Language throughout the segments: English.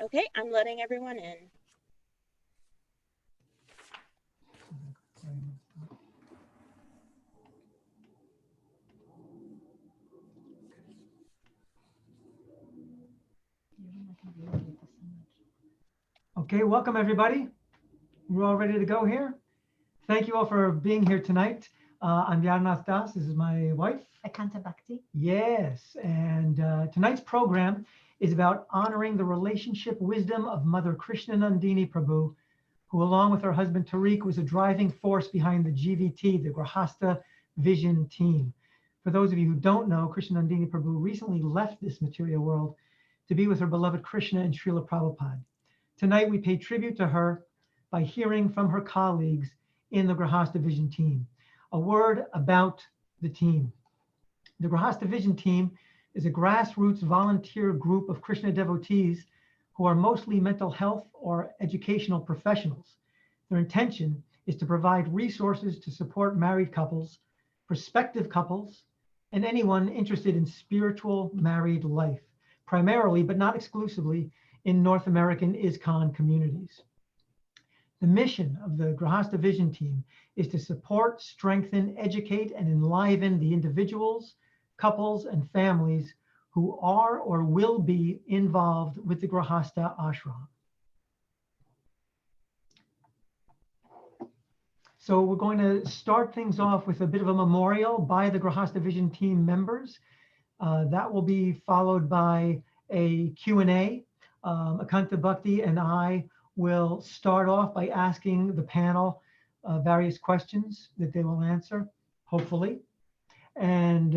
Okay, I'm letting everyone in. Okay, welcome everybody. We're all ready to go here. Thank you all for being here tonight. I'm Yarnath Das. This is my wife. Akanta Bhakti. Yes, and tonight's program is about honoring the relationship wisdom of Mother Krsnanandini Prabhu, who along with her husband Tariq was a driving force behind the GVT, the Grihastha Vision Team. For those of you who don't know, Krsnanandini Prabhu recently left this material world to be with her beloved Krishna and Srila Prabhupada. Tonight we pay tribute to her by hearing from her colleagues in the Grihastha Vision Team. A word about the team. The Grihastha Vision Team is a grassroots volunteer group of Krishna devotees who are mostly mental health or educational professionals. Their intention is to provide resources to support married couples, prospective couples, and anyone interested in spiritual married life, primarily but not exclusively in North American ISKCON communities. The mission of the Grihastha Vision Team is to support, strengthen, educate, and enliven the individuals, couples, and families who are or will be involved with the Grihastha ashram. So we're going to start things off with a bit of a memorial by the Grihastha Vision Team members. That will be followed by a Q&A. Akanta Bhakti and I will start off by asking the panel various questions that they will answer, hopefully. And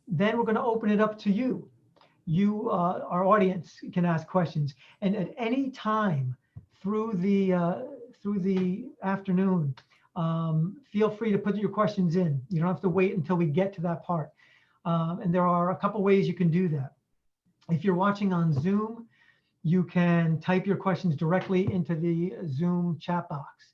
then we're going to open it up to you. You, our audience, can ask questions. And at any time through the afternoon, feel free to put your questions in. You don't have to wait until we get to that part. And there are a couple ways you can do that. If you're watching on Zoom, you can type your questions directly into the Zoom chat box.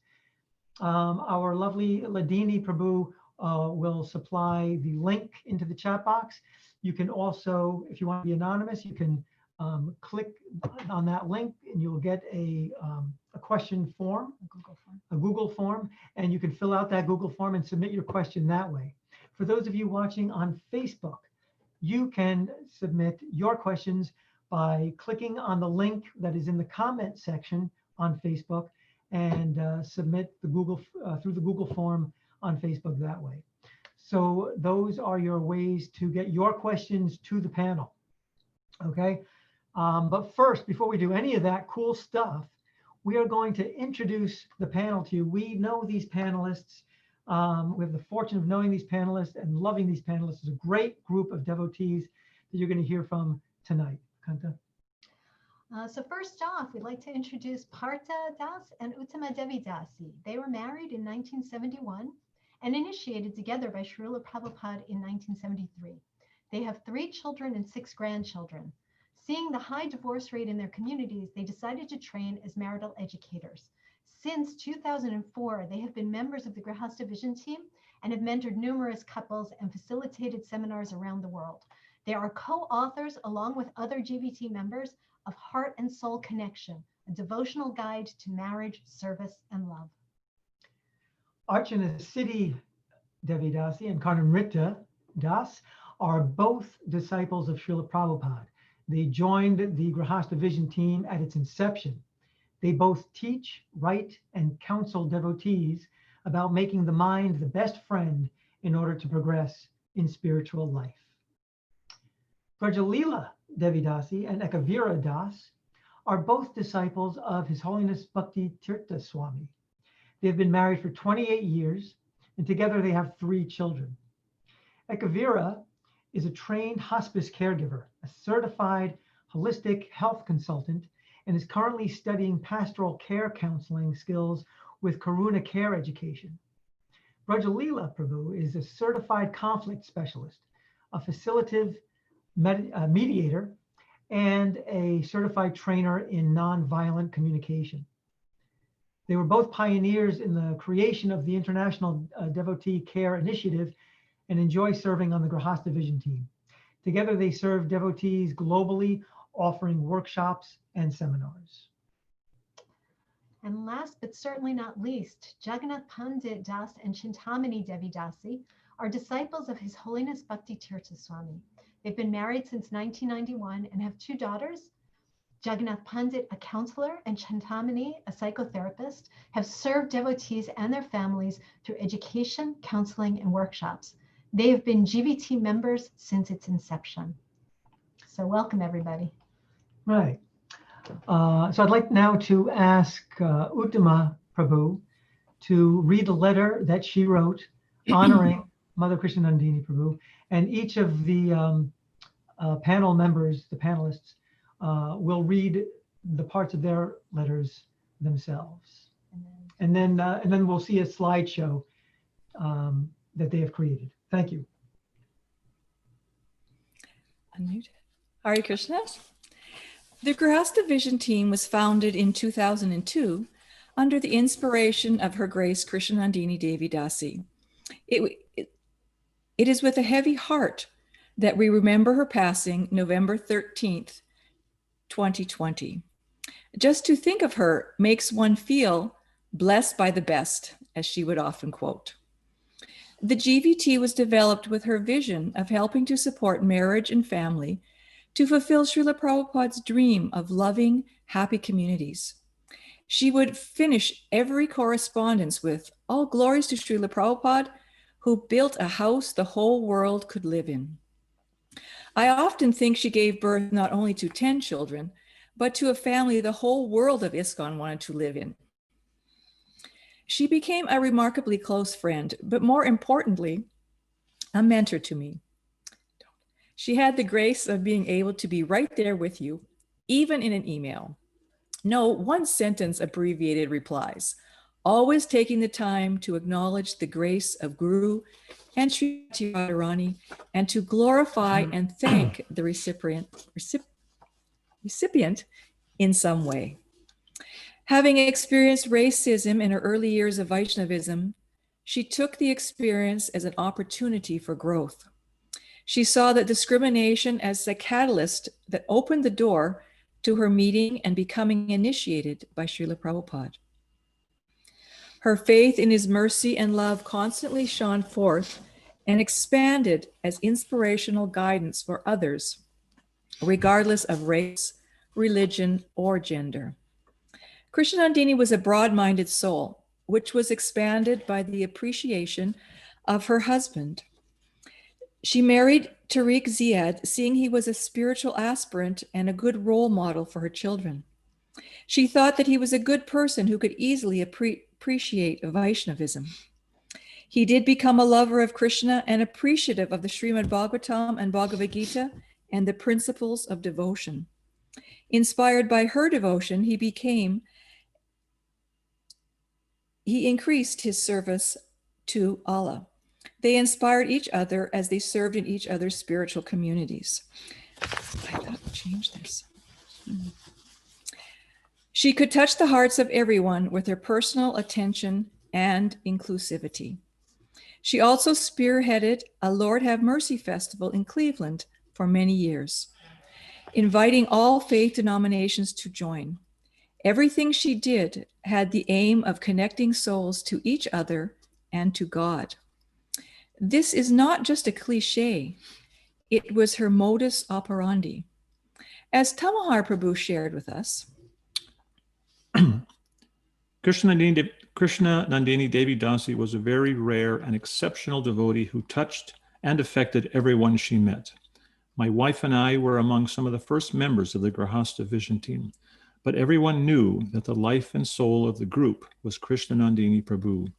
Our lovely Ladini Prabhu will supply the link into the chat box. You can also, if you want to be anonymous, you can click on that link and you'll get a question form, a Google form, and you can fill out that Google form and submit your question that way. For those of you watching on Facebook, you can submit your questions by clicking on the link that is in the comment section on Facebook and submit the Google through the Google form on Facebook that way. So those are your ways to get your questions to the panel. Okay, but first, before we do any of that cool stuff, we are going to introduce the panel to you. We know these panelists. We have the fortune of knowing these panelists and loving these panelists. It's a great group of devotees that you're going to hear from tonight. Kanta. So first off, we'd like to introduce Partha Das and Uttama Devi Dasi. They were married in 1971 and initiated together by Srila Prabhupada in 1973. They have 3 children and 6 grandchildren. Seeing the high divorce rate in their communities, they decided to train as marital educators. Since 2004, they have been members of the Grihastha Vision Team and have mentored numerous couples and facilitated seminars around the world. They are co-authors, along with other GVT members, of Heart and Soul Connection, a devotional guide to marriage, service, and love. Archana Siddhi Devi Dasi and Karnamrita Das are both disciples of Srila Prabhupada. They joined the Grihastha Vision Team at its inception. They both teach, write, and counsel devotees about making the mind the best friend in order to progress in spiritual life. Brajalila Devi Dasi and Ekavira Das are both disciples of His Holiness Bhakti Tirtha Swami. They have been married for 28 years, and together they have 3 children. Ekavira is a trained hospice caregiver, a certified holistic health consultant, and is currently studying pastoral care counseling skills with Karuna Care Education. Brajalila Prabhu is a certified conflict specialist, a facilitative mediator, and a certified trainer in nonviolent communication. They were both pioneers in the creation of the International Devotee Care Initiative and enjoy serving on the Grihastha Vision Team. Together, they serve devotees globally, offering workshops and seminars. And last but certainly not least, Jagannath Pandit Das and Chintamani Devi Dasi are disciples of His Holiness Bhakti Tirtha Swami. They've been married since 1991 and have two daughters. Jagannath Pandit, a counselor, and Chintamani, a psychotherapist, have served devotees and their families through education, counseling, and workshops. They have been GVT members since its inception. So welcome, everybody. Right. So I'd like now to ask Uttama Prabhu to read the letter that she wrote honoring Mother Krsnanandini Prabhu, and each of the panel members, the panelists, will read the parts of their letters themselves. And then we'll see a slideshow that they have created. Thank you. Unmute. Hare Krishna. The Grihastha Vision Team was founded in 2002 under the inspiration of Her Grace Krsnanandini Devi Dasi. It is with a heavy heart that we remember her passing November 13th, 2020. Just to think of her makes one feel blessed by the best, as she would often quote. The GVT was developed with her vision of helping to support marriage and family to fulfill Srila Prabhupada's dream of loving, happy communities. She would finish every correspondence with, "All glories to Srila Prabhupada, who built a house the whole world could live in." I often think she gave birth not only to 10 children, but to a family the whole world of ISKCON wanted to live in. She became a remarkably close friend, but more importantly, a mentor to me. She had the grace of being able to be right there with you, even in an email. No one-sentence abbreviated replies, always taking the time to acknowledge the grace of Guru and Srimati Radharani, and to glorify and thank the recipient in some way. Having experienced racism in her early years of Vaishnavism, she took the experience as an opportunity for growth. She saw that discrimination as the catalyst that opened the door to her meeting and becoming initiated by Srila Prabhupada. Her faith in his mercy and love constantly shone forth and expanded as inspirational guidance for others, regardless of race, religion, or gender. Krsnanandini was a broad-minded soul, which was expanded by the appreciation of her husband. She married Tariq Ziad, seeing he was a spiritual aspirant and a good role model for her children. She thought that he was a good person who could easily appreciate Vaishnavism. He did become a lover of Krishna and appreciative of the Srimad Bhagavatam and Bhagavad Gita and the principles of devotion. Inspired by her devotion, he increased his service to Allah. They inspired each other as they served in each other's spiritual communities. I thought I'd change this. She could touch the hearts of everyone with her personal attention and inclusivity. She also spearheaded a Lord Have Mercy festival in Cleveland for many years, inviting all faith denominations to join. Everything she did had the aim of connecting souls to each other and to God. This is not just a cliche. It was her modus operandi. As Tamahar Prabhu shared with us, Krsnanandini Devi Dasi was a very rare and exceptional devotee who touched and affected everyone she met. My wife and I were among some of the first members of the Grihastha Vision Team, but everyone knew that the life and soul of the group was Krsnanandini Prabhu.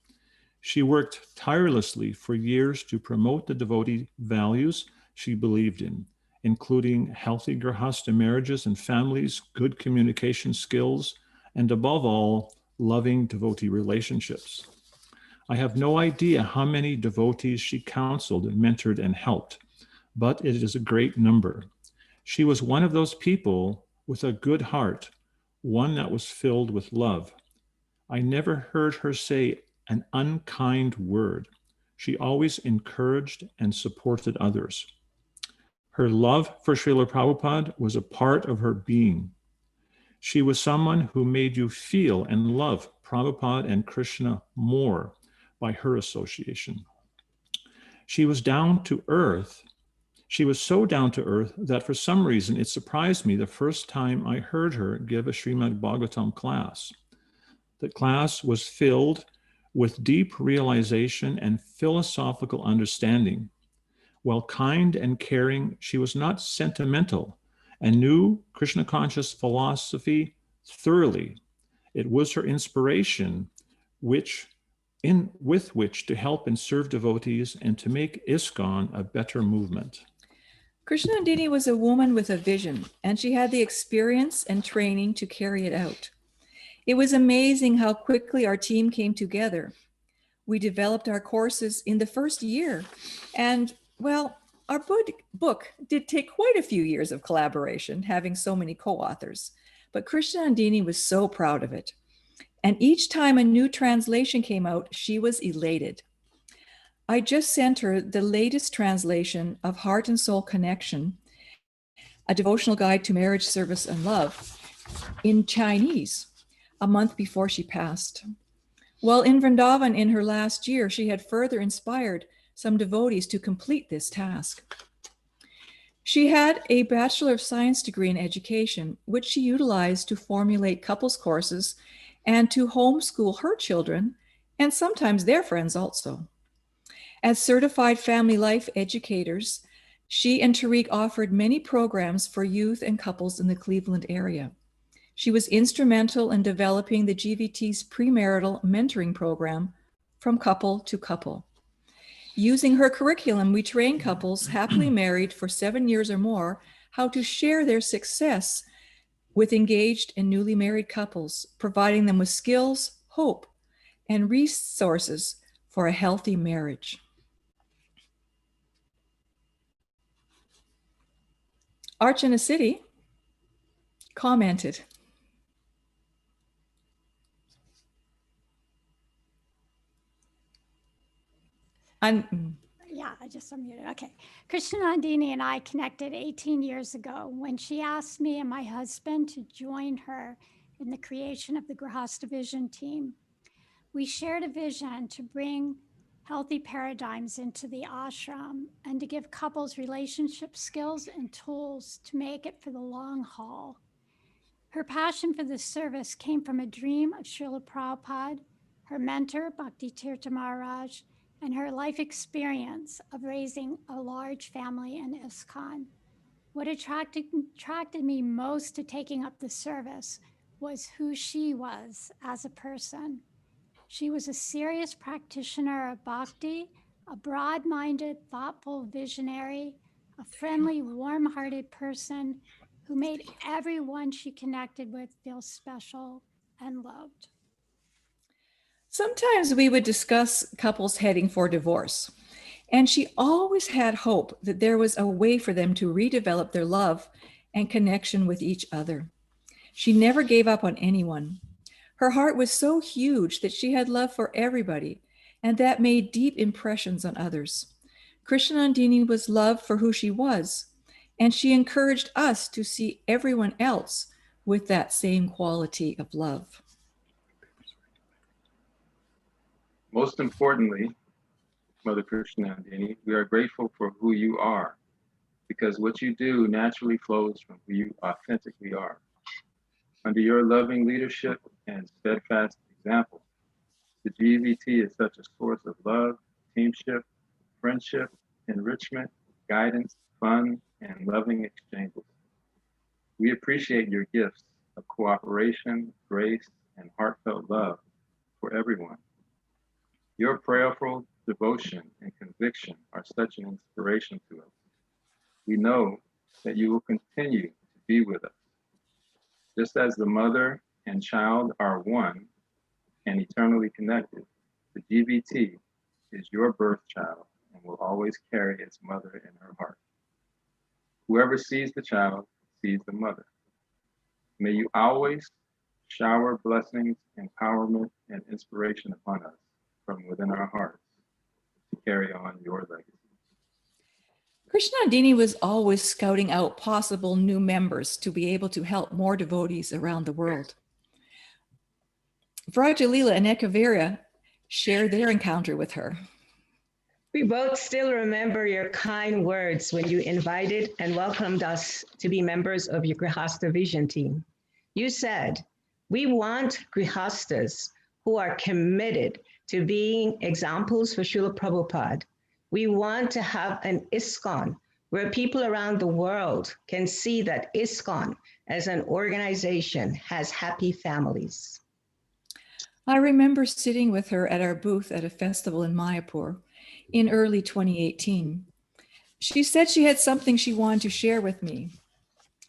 She worked tirelessly for years to promote the devotee values she believed in, including healthy Grihastha marriages and families, good communication skills, and above all, loving devotee relationships. I have no idea how many devotees she counseled, mentored, and helped, but it is a great number. She was one of those people with a good heart, one that was filled with love. I never heard her say an unkind word. She always encouraged and supported others. Her love for Srila Prabhupada was a part of her being. She was someone who made you feel and love Prabhupada and Krishna more by her association. She was down to earth. She was so down to earth that for some reason it surprised me the first time I heard her give a Srimad Bhagavatam class. The class was filled with deep realization and philosophical understanding. While kind and caring, she was not sentimental and knew Krishna conscious philosophy thoroughly. It was her inspiration with which to help and serve devotees and to make ISKCON a better movement. Krsnanandini was a woman with a vision, and she had the experience and training to carry it out. It was amazing how quickly our team came together. We developed our courses in the first year, and well, our book did take quite a few years of collaboration, having so many co-authors, but Krsnanandini was so proud of it. And each time a new translation came out, she was elated. I just sent her the latest translation of Heart and Soul Connection, a devotional guide to marriage, service, and love, in Chinese, a month before she passed. While in Vrindavan in her last year, she had further inspired some devotees to complete this task. She had a Bachelor of Science degree in education, which she utilized to formulate couples courses and to homeschool her children and sometimes their friends also. As certified family life educators, she and Tariq offered many programs for youth and couples in the Cleveland area. She was instrumental in developing the GVT's premarital mentoring program, From Couple to Couple. Using her curriculum, we train couples happily married for 7 years or more how to share their success with engaged and newly married couples, providing them with skills, hope, and resources for a healthy marriage. Archana City commented, Yeah, I just unmuted. Okay. Krsnanandini and I connected 18 years ago when she asked me and my husband to join her in the creation of the Grihastha Vision team. We shared a vision to bring healthy paradigms into the ashram and to give couples relationship skills and tools to make it for the long haul. Her passion for this service came from a dream of Srila Prabhupada, her mentor, Bhakti Tirtha Maharaj, and her life experience of raising a large family in ISKCON. What attracted me most to taking up the service was who she was as a person. She was a serious practitioner of bhakti, a broad-minded, thoughtful visionary, a friendly, warm-hearted person who made everyone she connected with feel special and loved. Sometimes we would discuss couples heading for divorce, and she always had hope that there was a way for them to redevelop their love and connection with each other. She never gave up on anyone. Her heart was so huge that she had love for everybody, and that made deep impressions on others. Krsnanandini was loved for who she was, and she encouraged us to see everyone else with that same quality of love. Most importantly, Mother Krsnanandini, we are grateful for who you are, because what you do naturally flows from who you authentically are. Under your loving leadership and steadfast example, the GVT is such a source of love, teamship, friendship, enrichment, guidance, fun, and loving exchanges. We appreciate your gifts of cooperation, grace, and heartfelt love for everyone. Your prayerful devotion and conviction are such an inspiration to us. We know that you will continue to be with us. Just as the mother and child are one and eternally connected, the GVT is your birth child and will always carry its mother in her heart. Whoever sees the child sees the mother. May you always shower blessings, empowerment, and inspiration upon us from within our hearts to carry on your legacy. Krishnandini was always scouting out possible new members to be able to help more devotees around the world. Vrajalila and Ekavira share their encounter with her. We both still remember your kind words when you invited and welcomed us to be members of your Grihastha Vision team. You said, "We want Grihasthas who are committed to being examples for Srila Prabhupada. We want to have an ISKCON where people around the world can see that ISKCON as an organization has happy families." I remember sitting with her at our booth at a festival in Mayapur in early 2018. She said she had something she wanted to share with me.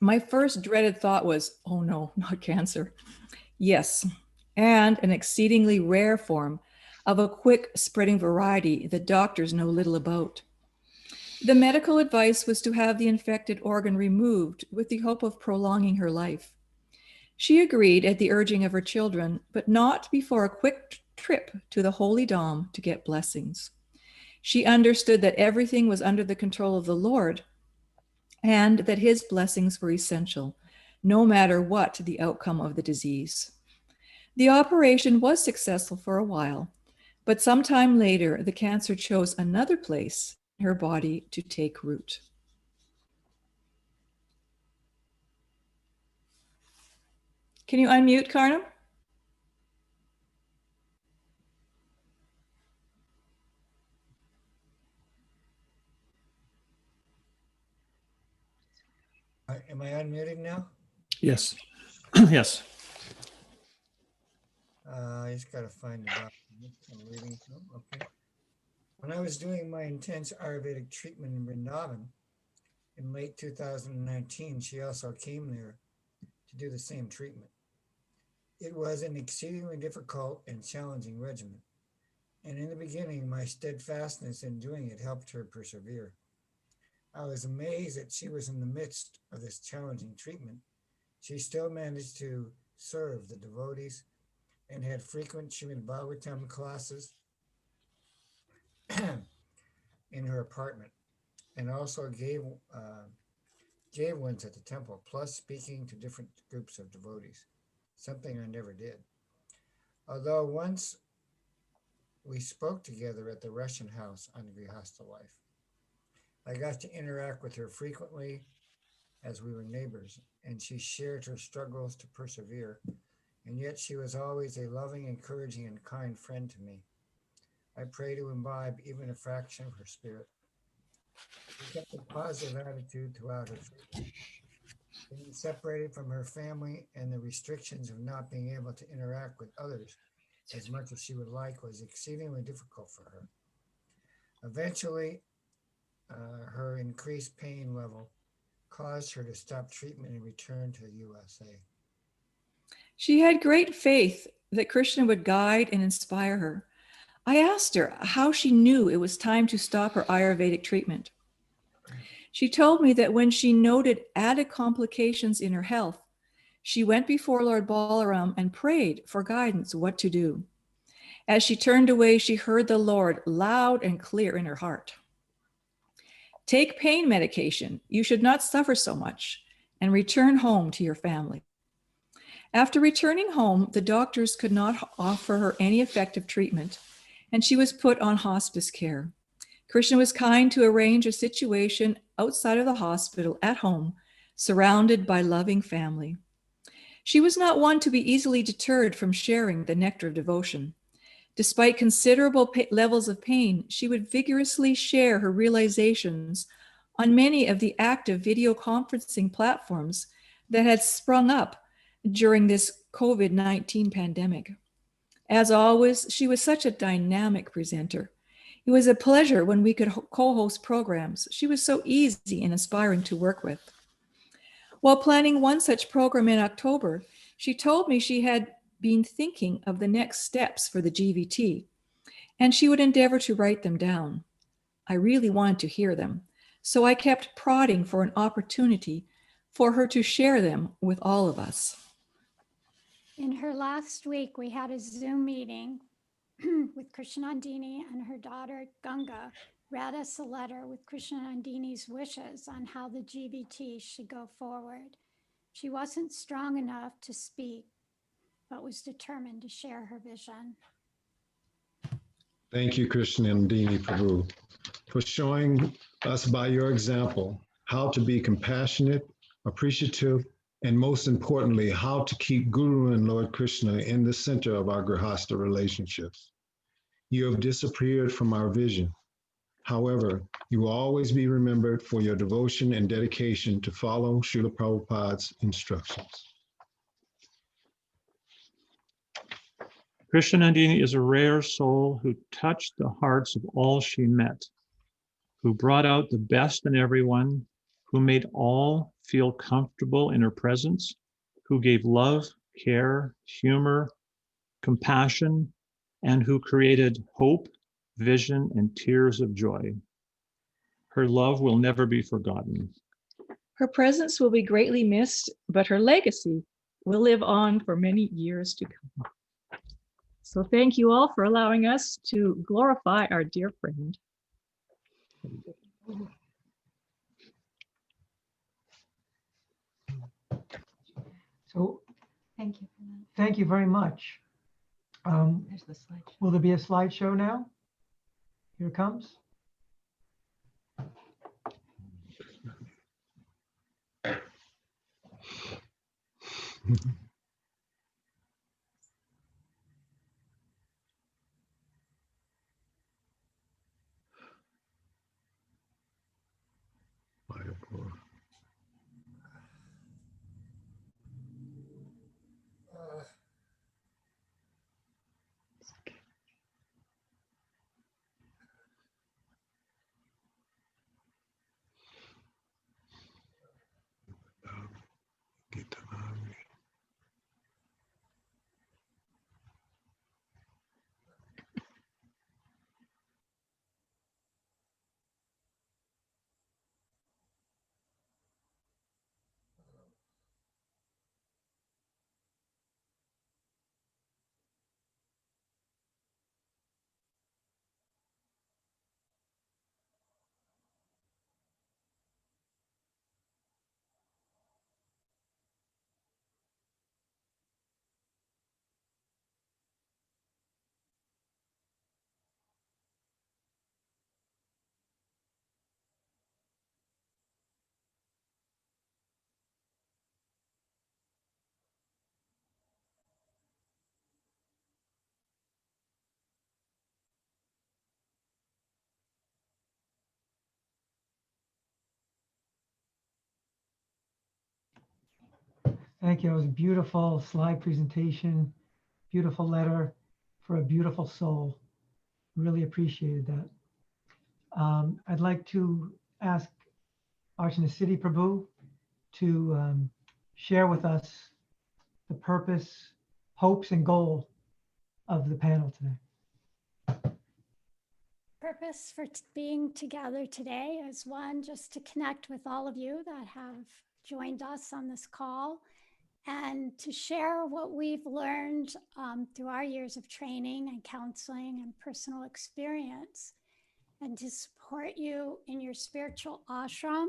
My first dreaded thought was, oh no, not cancer. Yes, and an exceedingly rare form of a quick spreading variety that doctors know little about. The medical advice was to have the infected organ removed with the hope of prolonging her life. She agreed at the urging of her children, but not before a quick trip to the Holy Dom to get blessings. She understood that everything was under the control of the Lord and that his blessings were essential, no matter what the outcome of the disease. The operation was successful for a while, but sometime later, the cancer chose another place in her body to take root. Can you unmute, Karnam? Am I unmuted now? Yes. Yes. I just got to find the document I'm reading from. Okay. When I was doing my intense Ayurvedic treatment in Vrindavan in late 2019, she also came there to do the same treatment. It was an exceedingly difficult and challenging regimen. And in the beginning, my steadfastness in doing it helped her persevere. I was amazed that she was in the midst of this challenging treatment. She still managed to serve the devotees and had frequent Srimad Bhagavatam classes in her apartment, and also gave ones at the temple, plus speaking to different groups of devotees, something I never did. Although once we spoke together at the Russian house on Grihastha life. I got to interact with her frequently as we were neighbors, and she shared her struggles to persevere, and yet she was always a loving, encouraging, and kind friend to me. I pray to imbibe even a fraction of her spirit. She kept a positive attitude throughout her treatment. Being separated from her family and the restrictions of not being able to interact with others as much as she would like was exceedingly difficult for her. Eventually, her increased pain level caused her to stop treatment and return to the USA. She had great faith that Krishna would guide and inspire her. I asked her how she knew it was time to stop her Ayurvedic treatment. She told me that when she noted added complications in her health, she went before Lord Balaram and prayed for guidance what to do. As she turned away, she heard the Lord loud and clear in her heart. Take pain medication. You should not suffer so much, and return home to your family. After returning home, the doctors could not offer her any effective treatment, and she was put on hospice care. Krishna was kind to arrange a situation outside of the hospital at home, surrounded by loving family. She was not one to be easily deterred from sharing the nectar of devotion. Despite considerable levels of pain, she would vigorously share her realizations on many of the active video conferencing platforms that had sprung up during this COVID-19 pandemic. As always, she was such a dynamic presenter. It was a pleasure when we could co-host programs. She was so easy and inspiring to work with. While planning one such program in October, she told me she had been thinking of the next steps for the GVT, and she would endeavor to write them down. I really wanted to hear them, so I kept prodding for an opportunity for her to share them with all of us. In her last week, we had a Zoom meeting with Krsnanandini and her daughter Ganga read us a letter with Krsnanandini's wishes on how the GVT should go forward. She wasn't strong enough to speak, but was determined to share her vision. Thank you, Krsnanandini Prabhu, for showing us by your example how to be compassionate, appreciative, and most importantly, how to keep Guru and Lord Krishna in the center of our Grihastha relationships. You have disappeared from our vision. However, you will always be remembered for your devotion and dedication to follow Srila Prabhupada's instructions. Krsnanandini is a rare soul who touched the hearts of all she met, who brought out the best in everyone, who made all feel comfortable in her presence, who gave love, care, humor, compassion, and who created hope, vision, and tears of joy. Her love will never be forgotten. Her presence will be greatly missed, but her legacy will live on for many years to come. So thank you all for allowing us to glorify our dear friend. So Thank you for that. thank you very much. There's the slideshow. Will there be a slideshow now? Here it comes. Thank you. It was a beautiful slide presentation, beautiful letter for a beautiful soul. Really appreciated that. I'd like to ask Archana Siddhi Prabhu to share with us the purpose, hopes, and goal of the panel today. Purpose for being together today is one, just to connect with all of you that have joined us on this call and to share what we've learned through our years of training and counseling and personal experience, and to support you in your spiritual ashram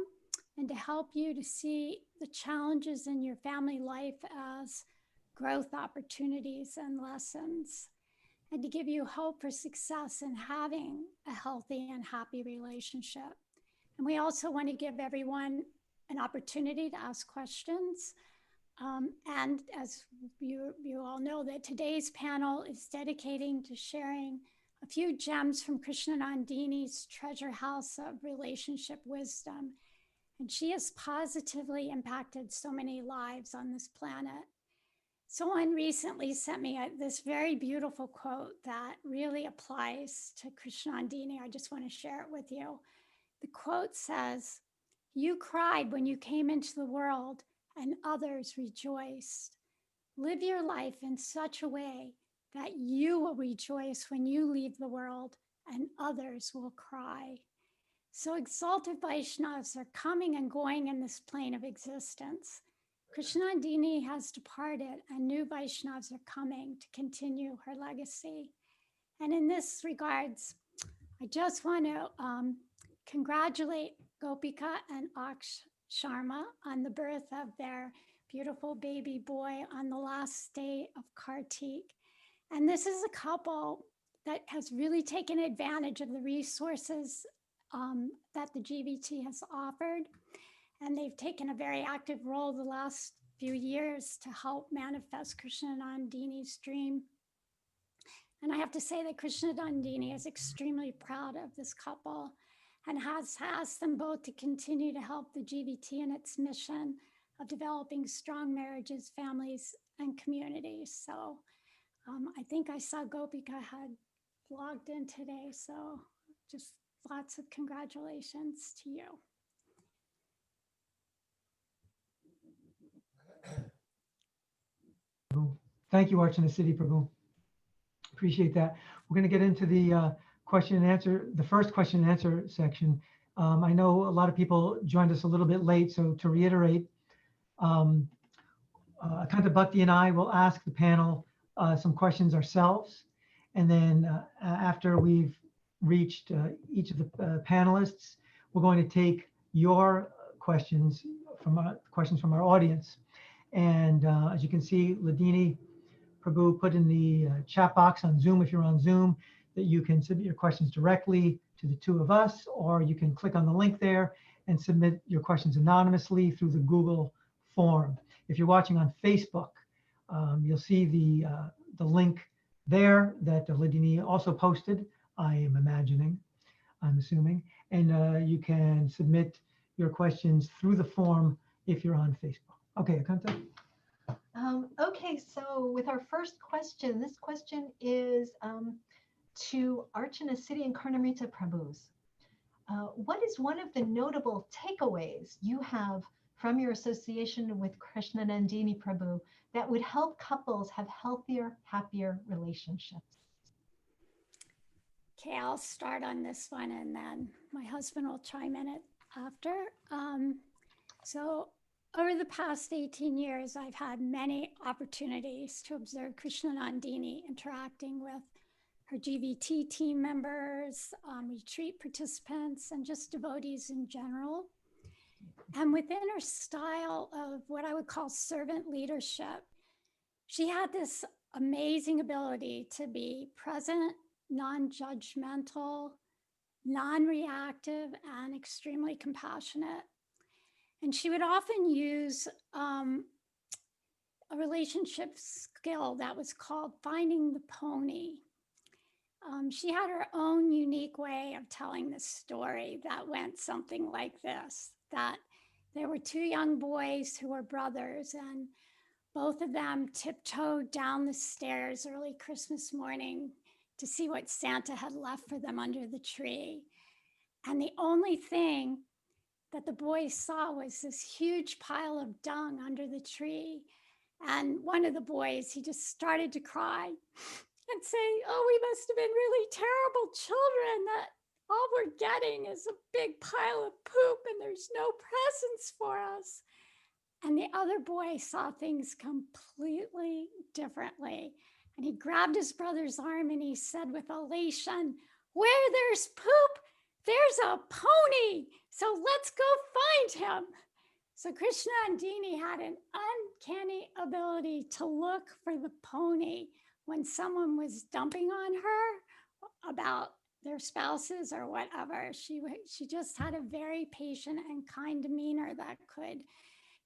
and to help you to see the challenges in your family life as growth opportunities and lessons, and to give you hope for success in having a healthy and happy relationship. And we also want to give everyone an opportunity to ask questions. And as you all know, that today's panel is dedicating to sharing a few gems from Krsnanandini's treasure house of relationship wisdom. And she has positively impacted so many lives on this planet. Someone recently sent me this very beautiful quote that really applies to Krsnanandini. I just want to share it with you. The quote says, "You cried when you came into the world and others rejoiced. Live your life in such a way that you will rejoice when you leave the world and others will cry." So exalted Vaishnavas are coming and going in this plane of existence. Krsnanandini has departed and new Vaishnavas are coming to continue her legacy. And in this regards, I just want to congratulate Gopika and Aksh Sharma on the birth of their beautiful baby boy on the last day of Kartik. And this is a couple that has really taken advantage of the resources that the GVT has offered. And they've taken a very active role the last few years to help manifest Krsnanandini's dream. And I have to say that Krsnanandini is extremely proud of this couple and has asked them both to continue to help the GVT in its mission of developing strong marriages, families, and communities. So I think I saw Gopika had logged in today. So just lots of congratulations to you. Thank you, Archana City Prabhu. Appreciate that. We're going to get into the question and answer, the first question and answer section. I know a lot of people joined us a little bit late, so to reiterate, Akanta Bhakti and I will ask the panel some questions ourselves. And then after we've reached each of the panelists, we're going to take your questions from our audience. And as you can see, Ladini Prabhu put in the chat box on Zoom, if you're on Zoom, that you can submit your questions directly to the two of us, or you can click on the link there and submit your questions anonymously through the Google form. If you're watching on Facebook, you'll see the link there that Ladini also posted, I am imagining, I'm assuming, and you can submit your questions through the form if you're on Facebook. Okay, Akanta. Okay, so with our first question, this question is to Archana City and Karnamrita Prabhus. What is one of the notable takeaways you have from your association with Krsnanandini Prabhu that would help couples have healthier, happier relationships? Okay, I'll start on this one and then my husband will chime in it after. So over the past 18 years, I've had many opportunities to observe Krsnanandini interacting with her GVT team members, retreat participants, and just devotees in general. And within her style of what I would call servant leadership, she had this amazing ability to be present, non-judgmental, non-reactive, and extremely compassionate. And she would often use a relationship skill that was called finding the pony. She had her own unique way of telling the story that went something like this, that there were two young boys who were brothers, and both of them tiptoed down the stairs early Christmas morning to see what Santa had left for them under the tree. And the only thing that the boys saw was this huge pile of dung under the tree. And one of the boys, he just started to cry and say, "Oh, we must have been really terrible children that all we're getting is a big pile of poop and there's no presents for us." And the other boy saw things completely differently. And he grabbed his brother's arm and he said with elation, "Where there's poop, there's a pony. So let's go find him." So Krsnanandini had an uncanny ability to look for the pony when someone was dumping on her about their spouses or whatever. She just had a very patient and kind demeanor that could,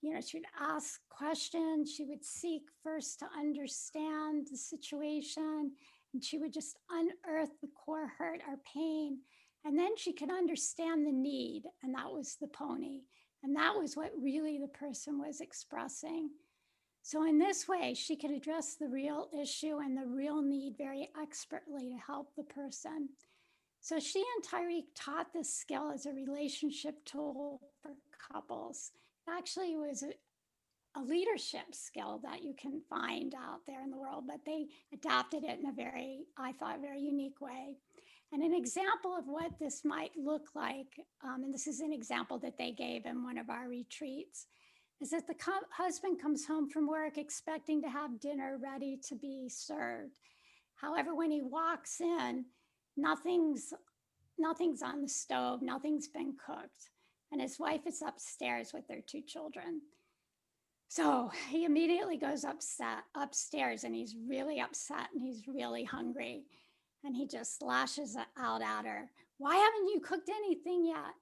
she would ask questions. She would seek first to understand the situation, and she would just unearth the core hurt or pain. And then she could understand the need, and that was the pony. And that was what really the person was expressing. So in this way, she could address the real issue and the real need very expertly to help the person. So she and Tyreek taught this skill as a relationship tool for couples. It actually was a leadership skill that you can find out there in the world, but they adapted it in a very, I thought, very unique way. And an example of what this might look like, and this is an example that they gave in one of our retreats, is that the husband comes home from work expecting to have dinner ready to be served. However, when he walks in, nothing's nothing's on the stove, nothing's been cooked. And his wife is upstairs with their 2 children. So he immediately goes upstairs, and he's really upset and he's really hungry. And he just lashes out at her. Why haven't you cooked anything yet?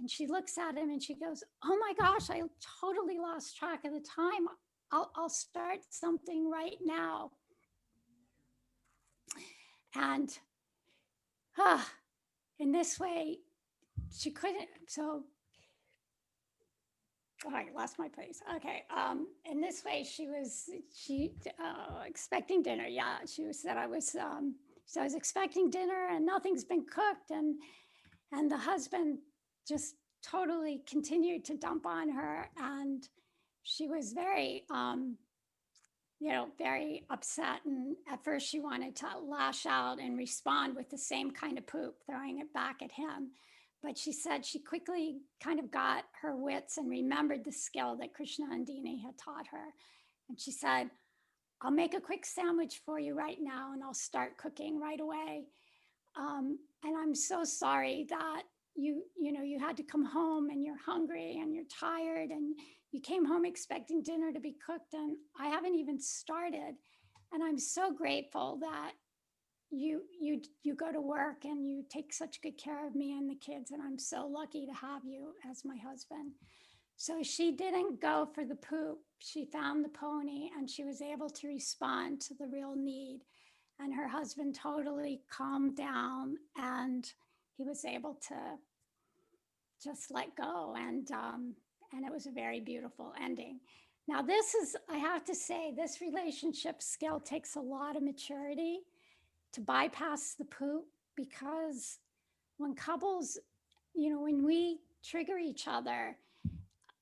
And she looks at him and she goes, oh my gosh, I totally lost track of the time. I'll start something right now. And in this way, she couldn't, so, oh, I lost my place. Okay. In this way, she expecting dinner. Yeah, she said I was expecting dinner and nothing's been cooked, and the husband just totally continued to dump on her, and she was very very upset. And at first she wanted to lash out and respond with the same kind of poop, throwing it back at him. But she said she quickly kind of got her wits and remembered the skill that Krsnanandini had taught her. And she said, I'll make a quick sandwich for you right now, and I'll start cooking right away. And I'm so sorry that you had to come home and you're hungry and you're tired, and you came home expecting dinner to be cooked, and I haven't even started. And I'm so grateful that you go to work and you take such good care of me and the kids, and I'm so lucky to have you as my husband. So she didn't go for the poop. She found the pony, and she was able to respond to the real need. And her husband totally calmed down, and he was able to just let go. And it was a very beautiful ending. Now, I have to say, this relationship skill takes a lot of maturity to bypass the poop, because when couples, when we trigger each other,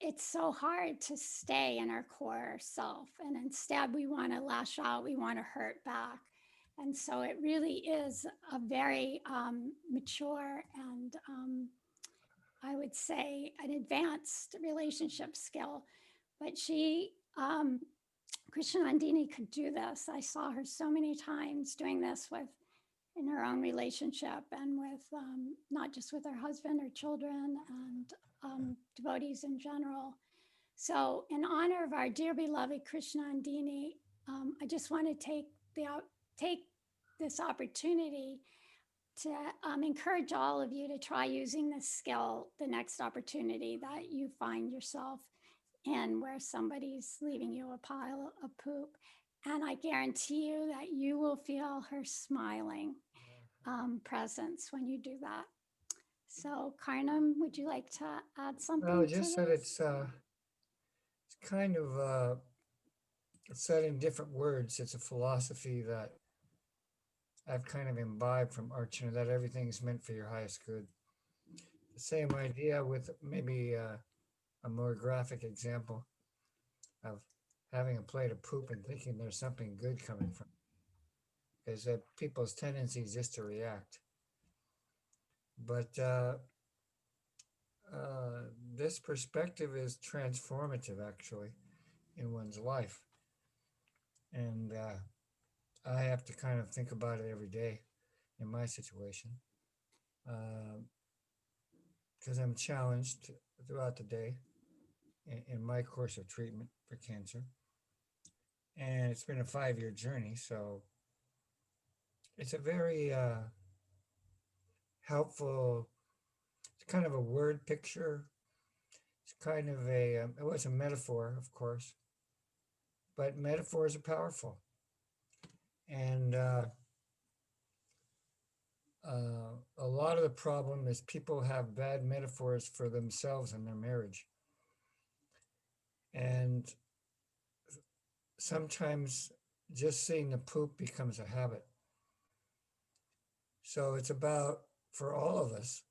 it's so hard to stay in our core self. And instead, we want to lash out, we want to hurt back. And so it really is a very mature and I would say an advanced relationship skill. But Krsnanandini could do this. I saw her so many times doing this in her own relationship, and with not just with her husband or children, and devotees in general. So in honor of our dear beloved Krsnanandini, I just want to take this opportunity to encourage all of you to try using this skill the next opportunity that you find yourself in, where somebody's leaving you a pile of poop. And I guarantee you that you will feel her smiling presence when you do that. So Karnam, would you like to add something? Well, just that it's kind of said in different words. It's a philosophy that I've kind of imbibed from Archana, that everything is meant for your highest good. The same idea with maybe a more graphic example of having a plate of poop and thinking there's something good coming from it. Because people's tendency is just to react. But this perspective is transformative, actually, in one's life. And I have to kind of think about it every day in my situation, because I'm challenged throughout the day in my course of treatment for cancer. And it's been a 5-year journey, so it's a very helpful, it's kind of a word picture. It's kind of it was a metaphor, of course, but metaphors are powerful. And a lot of the problem is people have bad metaphors for themselves in their marriage. And sometimes just seeing the poop becomes a habit. So it's about, for all of us,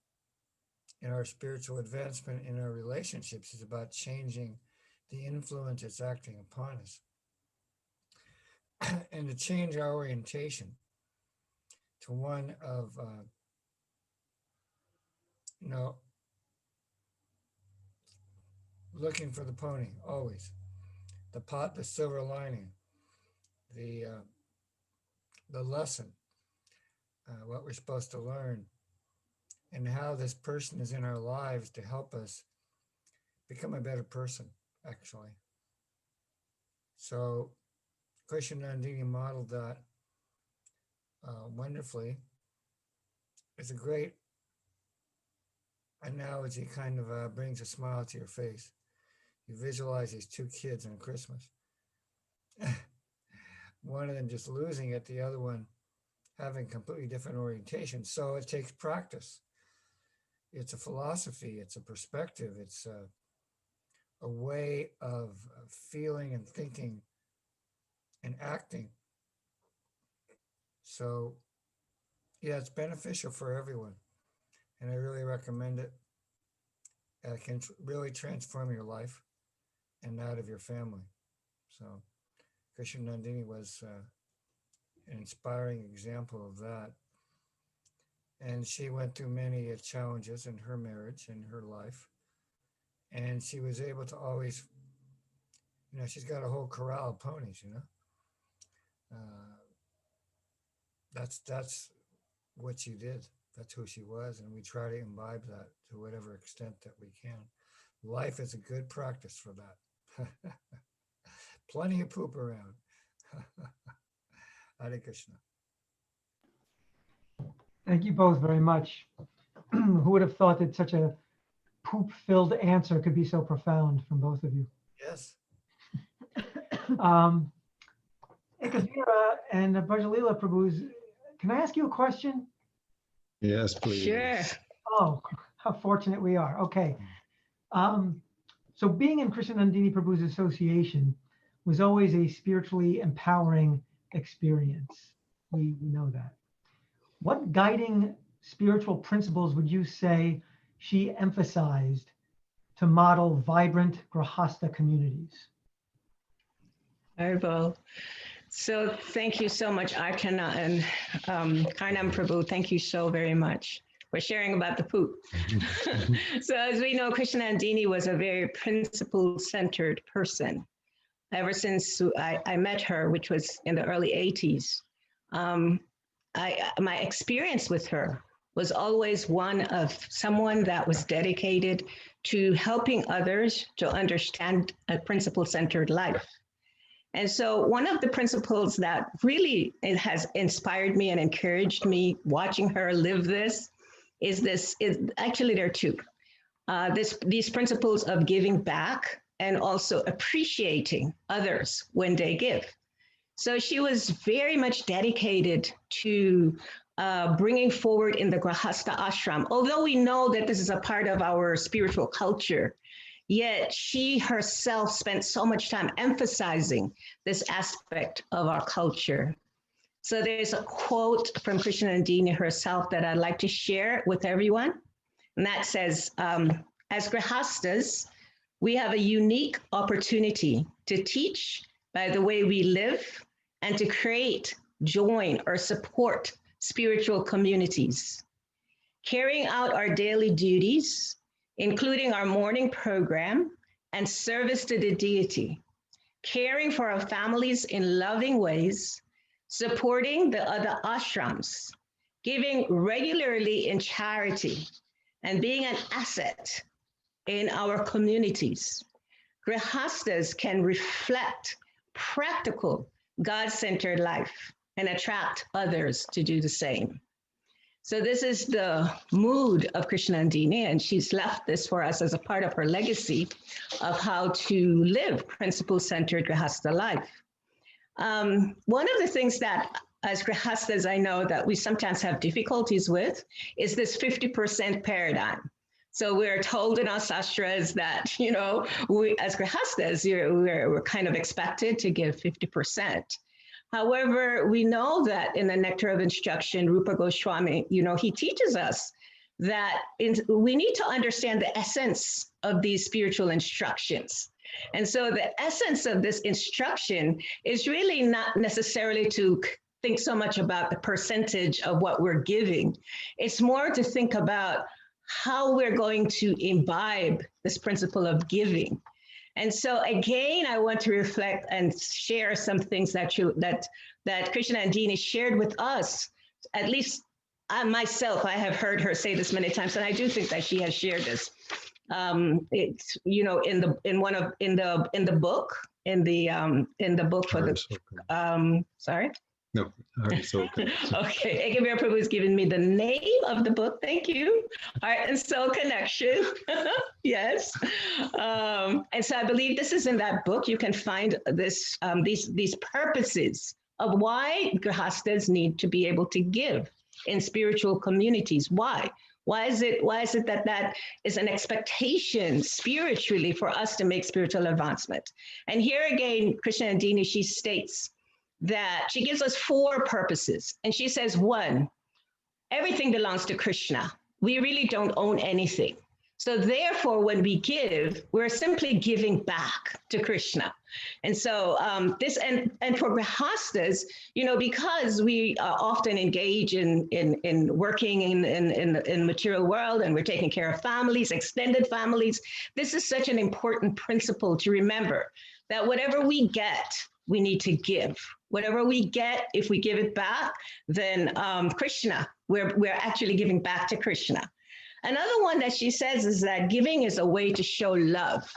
in our spiritual advancement, in our relationships, it's about changing the influence it's acting upon us. And to change our orientation to one of, looking for the pony, always. The silver lining, the lesson, what we're supposed to learn and how this person is in our lives to help us become a better person, actually. So Krsnanandini modeled that wonderfully. It's a great analogy, kind of brings a smile to your face. You visualize these two kids on Christmas. One of them just losing it, the other one having completely different orientation. So it takes practice. It's a philosophy, it's a perspective, it's a way of feeling and thinking and acting. So yeah, it's beneficial for everyone. And I really recommend it. It can really transform your life and that of your family. So Krsnanandini was an inspiring example of that. And she went through many challenges in her marriage and her life. And she was able to always, she's got a whole corral of ponies, That's what she did. That's who she was. And we try to imbibe that to whatever extent that we can. Life is a good practice for that. Plenty of poop around. Hare Krishna. Thank you both very much. Who would have thought that such a poop-filled answer could be so profound from both of you? Yes. Ekasvira and Brajalila Prabhus, can I ask you a question? Yes, please. Sure. Oh, how fortunate we are. Okay. So being in Krsnanandini Prabhu's association was always a spiritually empowering experience. We know that. What guiding spiritual principles would you say she emphasized to model vibrant Grihastha communities? Haribol. So thank you so much, Archana and Karnam Prabhu. Thank you so very much for sharing about the poop. So as we know, Krsnanandini was a very principle-centered person. Ever since I met her, which was in the early 80s, my experience with her was always one of someone that was dedicated to helping others to understand a principle-centered life. And so one of the principles that really has inspired me and encouraged me watching her live this is actually there are two. These principles of giving back and also appreciating others when they give. So she was very much dedicated to bringing forward in the Grihastha ashram. Although we know that this is a part of our spiritual culture, yet she herself spent so much time emphasizing this aspect of our culture. So there's a quote from Krsnanandini herself that I'd like to share with everyone. And that says, as Grihasthas, we have a unique opportunity to teach by the way we live and to create, join, or support spiritual communities. Carrying out our daily duties, including our morning program and service to the deity, caring for our families in loving ways, supporting the other ashrams, giving regularly in charity, and being an asset in our communities. Grihasthas can reflect practical, God-centered life and attract others to do the same. So this is the mood of Krsnanandini, and she's left this for us as a part of her legacy of how to live principle-centered Grihastha life. One of the things that as Grihasthas I know that we sometimes have difficulties with is this 50% paradigm. So we're told in our sastras that, we as Grihasthas, we're kind of expected to give 50%. However, we know that in the Nectar of Instruction, Rupa Goswami, he teaches us that we need to understand the essence of these spiritual instructions. And so the essence of this instruction is really not necessarily to think so much about the percentage of what we're giving. It's more to think about how we're going to imbibe this principle of giving. And so again, I want to reflect and share some things that Krsnanandini shared with us, at least myself, I have heard her say this many times, and I do think that she has shared this. It's, you know, in the book for the sorry. No, it's okay. Okay, Ekavir Prabhu has given me the name of the book. Thank you. Art and Soul Connection. Yes. And so I believe this is in that book. You can find this these purposes of why Grihasthas need to be able to give in spiritual communities. Why? Why is it that is an expectation spiritually for us to make spiritual advancement? And here again, Krsnanandini, she states that she gives us 4 purposes. And she says, 1, everything belongs to Krishna. We really don't own anything. So therefore, when we give, we're simply giving back to Krishna. And so this, and for Grihasthas, you know, because we often engage in working in material world, and we're taking care of families, extended families, this is such an important principle to remember, that whatever we get, we need to give. Whatever we get, if we give it back, then Krishna, we're actually giving back to Krishna. Another one that she says is that giving is a way to show love.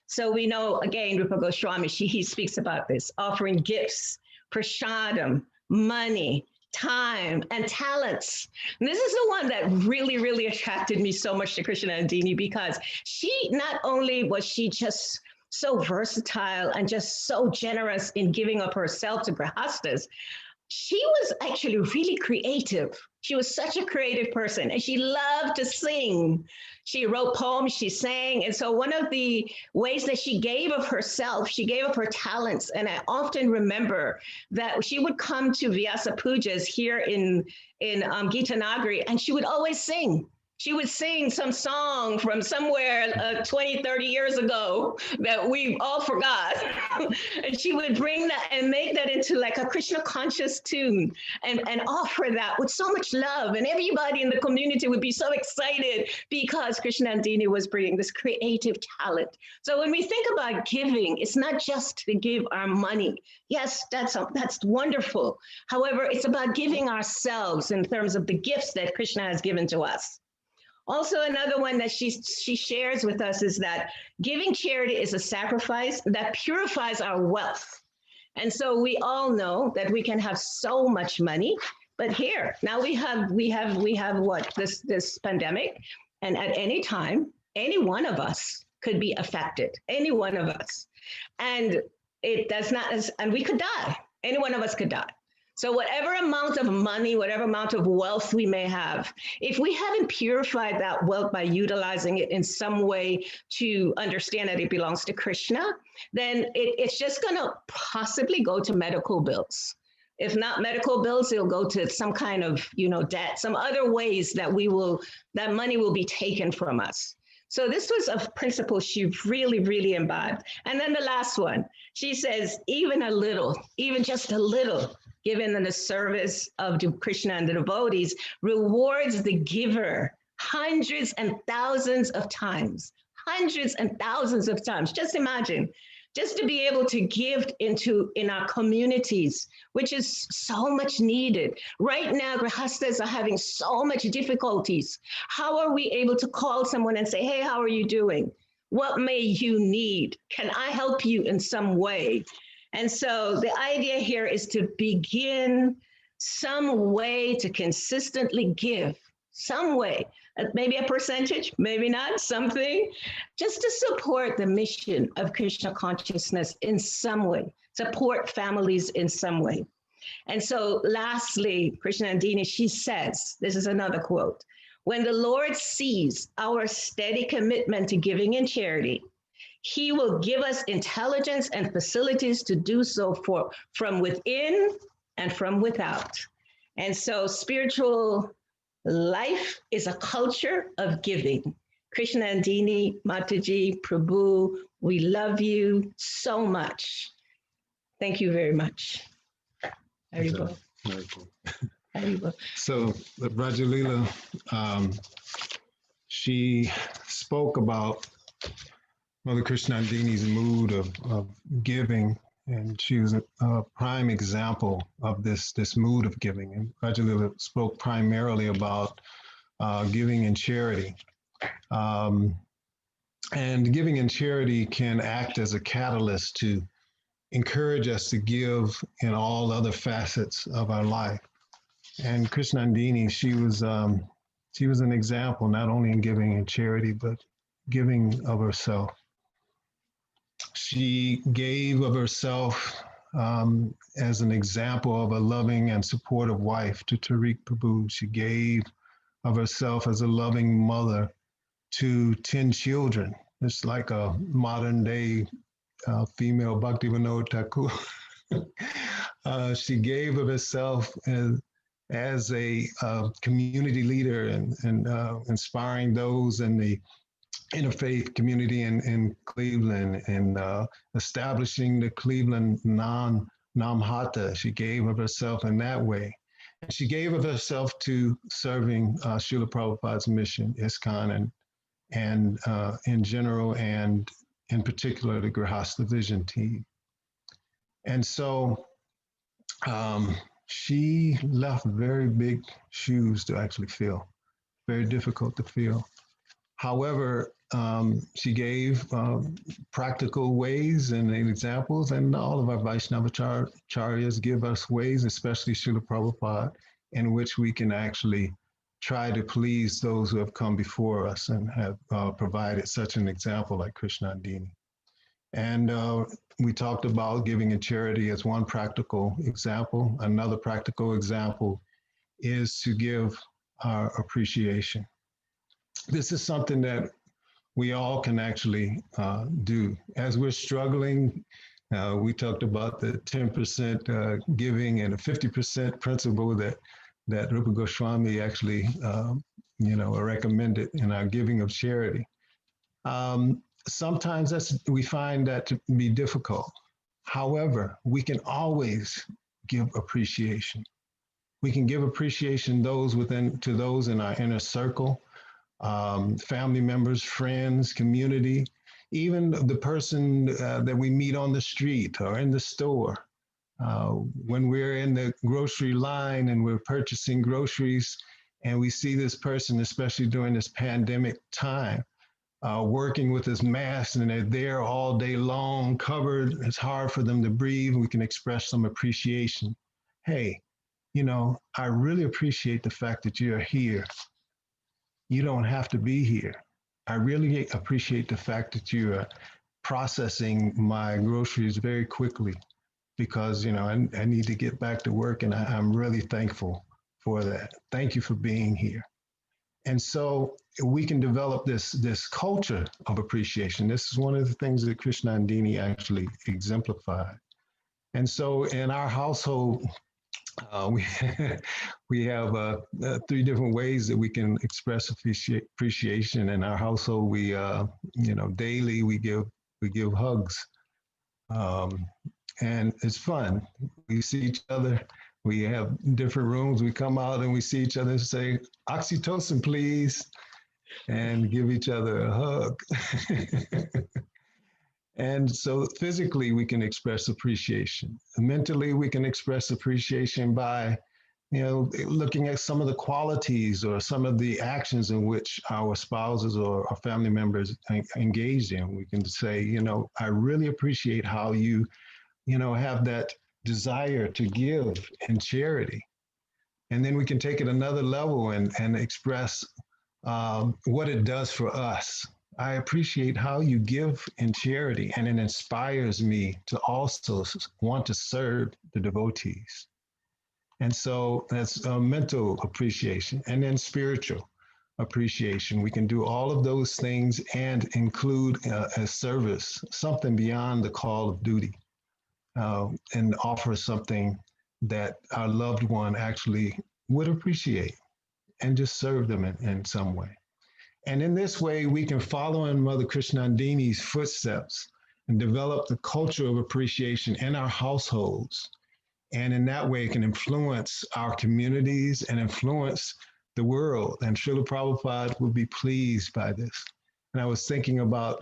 So we know, again, Rupa Goswami, he speaks about this, offering gifts, prasadam, money, time, and talents. And this is the one that really, really attracted me so much to Krsnanandini, because she, not only was she just so versatile and just so generous in giving up herself to Grihasthas, she was actually really creative. She was such a creative person, and she loved to sing. She wrote poems, she sang. And so one of the ways that she gave of herself, she gave of her talents. And I often remember that she would come to Vyasa Pujas here in Gita Nagari, and she would always sing. She would sing some song from somewhere 20, 30 years ago that we all forgot. And she would bring that and make that into like a Krishna conscious tune and offer that with so much love. And everybody in the community would be so excited because Krsnanandini was bringing this creative talent. So when we think about giving, it's not just to give our money. Yes, that's wonderful. However, it's about giving ourselves in terms of the gifts that Krishna has given to us. Also, another one that she shares with us is that giving charity is a sacrifice that purifies our wealth. And so we all know that we can have so much money, but here, now we have what, this pandemic, and at any time, any one of us could be affected, any one of us. And it does not, and we could die, any one of us could die. So whatever amount of money, whatever amount of wealth we may have, if we haven't purified that wealth by utilizing it in some way to understand that it belongs to Krishna, then it's just going to possibly go to medical bills. If not medical bills, it'll go to some kind of, debt, some other ways that that money will be taken from us. So this was a principle she really, really imbibed. And then the last one, she says, even a little, even just a little, given in the service of Krishna and the devotees, rewards the giver hundreds and thousands of times. Just imagine, just to be able to give in our communities, which is so much needed. Right now, Grihasthas are having so much difficulties. How are we able to call someone and say, hey, how are you doing? What may you need? Can I help you in some way? And so the idea here is to begin some way to consistently give, some way, maybe a percentage, maybe not, something, just to support the mission of Krishna consciousness in some way, support families in some way. And so lastly, Krsnanandini, she says, this is another quote, when the Lord sees our steady commitment to giving in charity, He will give us intelligence and facilities to do so from within and from without. And so spiritual life is a culture of giving. Krsnanandini, Mataji, Prabhu, we love you so much. Thank you very much. Haribol. Haribol. So Rajalila, she spoke about Mother Krsnanandini's mood of giving And she was a prime example of this mood of giving. And Rajali spoke primarily about giving in charity. And giving in charity can act as a catalyst to encourage us to give in all other facets of our life. And Krsnanandini, she was an example, not only in giving in charity, but giving of herself. She gave of herself as an example of a loving and supportive wife to Tariq Prabhu. She gave of herself as a loving mother to 10 children. It's like a modern day female Bhaktivinoda Thakur. She gave of herself as a community leader and inspiring those in the interfaith community in Cleveland and establishing the Cleveland Namhata. She gave of herself in that way. She gave of herself to serving Srila Prabhupada's mission, ISKCON, and in general, and in particular, the Grihastha Vision team. And so she left very big shoes to actually fill, very difficult to fill. However, she gave practical ways and examples, and all of our Vaishnavacharyas give us ways, especially Srila Prabhupada, in which we can actually try to please those who have come before us and have provided such an example like Krsnanandini. And we talked about giving in charity as one practical example. Another practical example is to give our appreciation. This is something that we all can actually do. As we're struggling, we talked about the 10% giving and a 50% principle that Rupa Goswami actually, recommended in our giving of charity. Sometimes we find that to be difficult. However, we can always give appreciation. We can give appreciation to those in our inner circle, family members, friends, community, even the person that we meet on the street or in the store. When we're in the grocery line and we're purchasing groceries and we see this person, especially during this pandemic time, working with this mask and they're there all day long, covered, it's hard for them to breathe, we can express some appreciation. Hey, I really appreciate the fact that you're here. You don't have to be here. I really appreciate the fact that you're processing my groceries very quickly because, I need to get back to work and I'm really thankful for that. Thank you for being here. And so we can develop this culture of appreciation. This is one of the things that Krsnanandini actually exemplified. And so in our household, we have 3 different ways that we can express appreciation in our household. We, daily we give hugs, and it's fun. We see each other. We have different rooms. We come out and we see each other and say, "Oxytocin, please," and give each other a hug. And so physically, we can express appreciation. Mentally, we can express appreciation by, looking at some of the qualities or some of the actions in which our spouses or our family members engage in. We can say, I really appreciate how you, have that desire to give in charity. And then we can take it another level and express what it does for us. I appreciate how you give in charity, and it inspires me to also want to serve the devotees. And so that's mental appreciation, and then spiritual appreciation. We can do all of those things and include a service, something beyond the call of duty, and offer something that our loved one actually would appreciate and just serve them in some way. And in this way, we can follow in Mother Krsnanandini's footsteps and develop the culture of appreciation in our households. And in that way, it can influence our communities and influence the world. And Srila Prabhupada would be pleased by this. And I was thinking about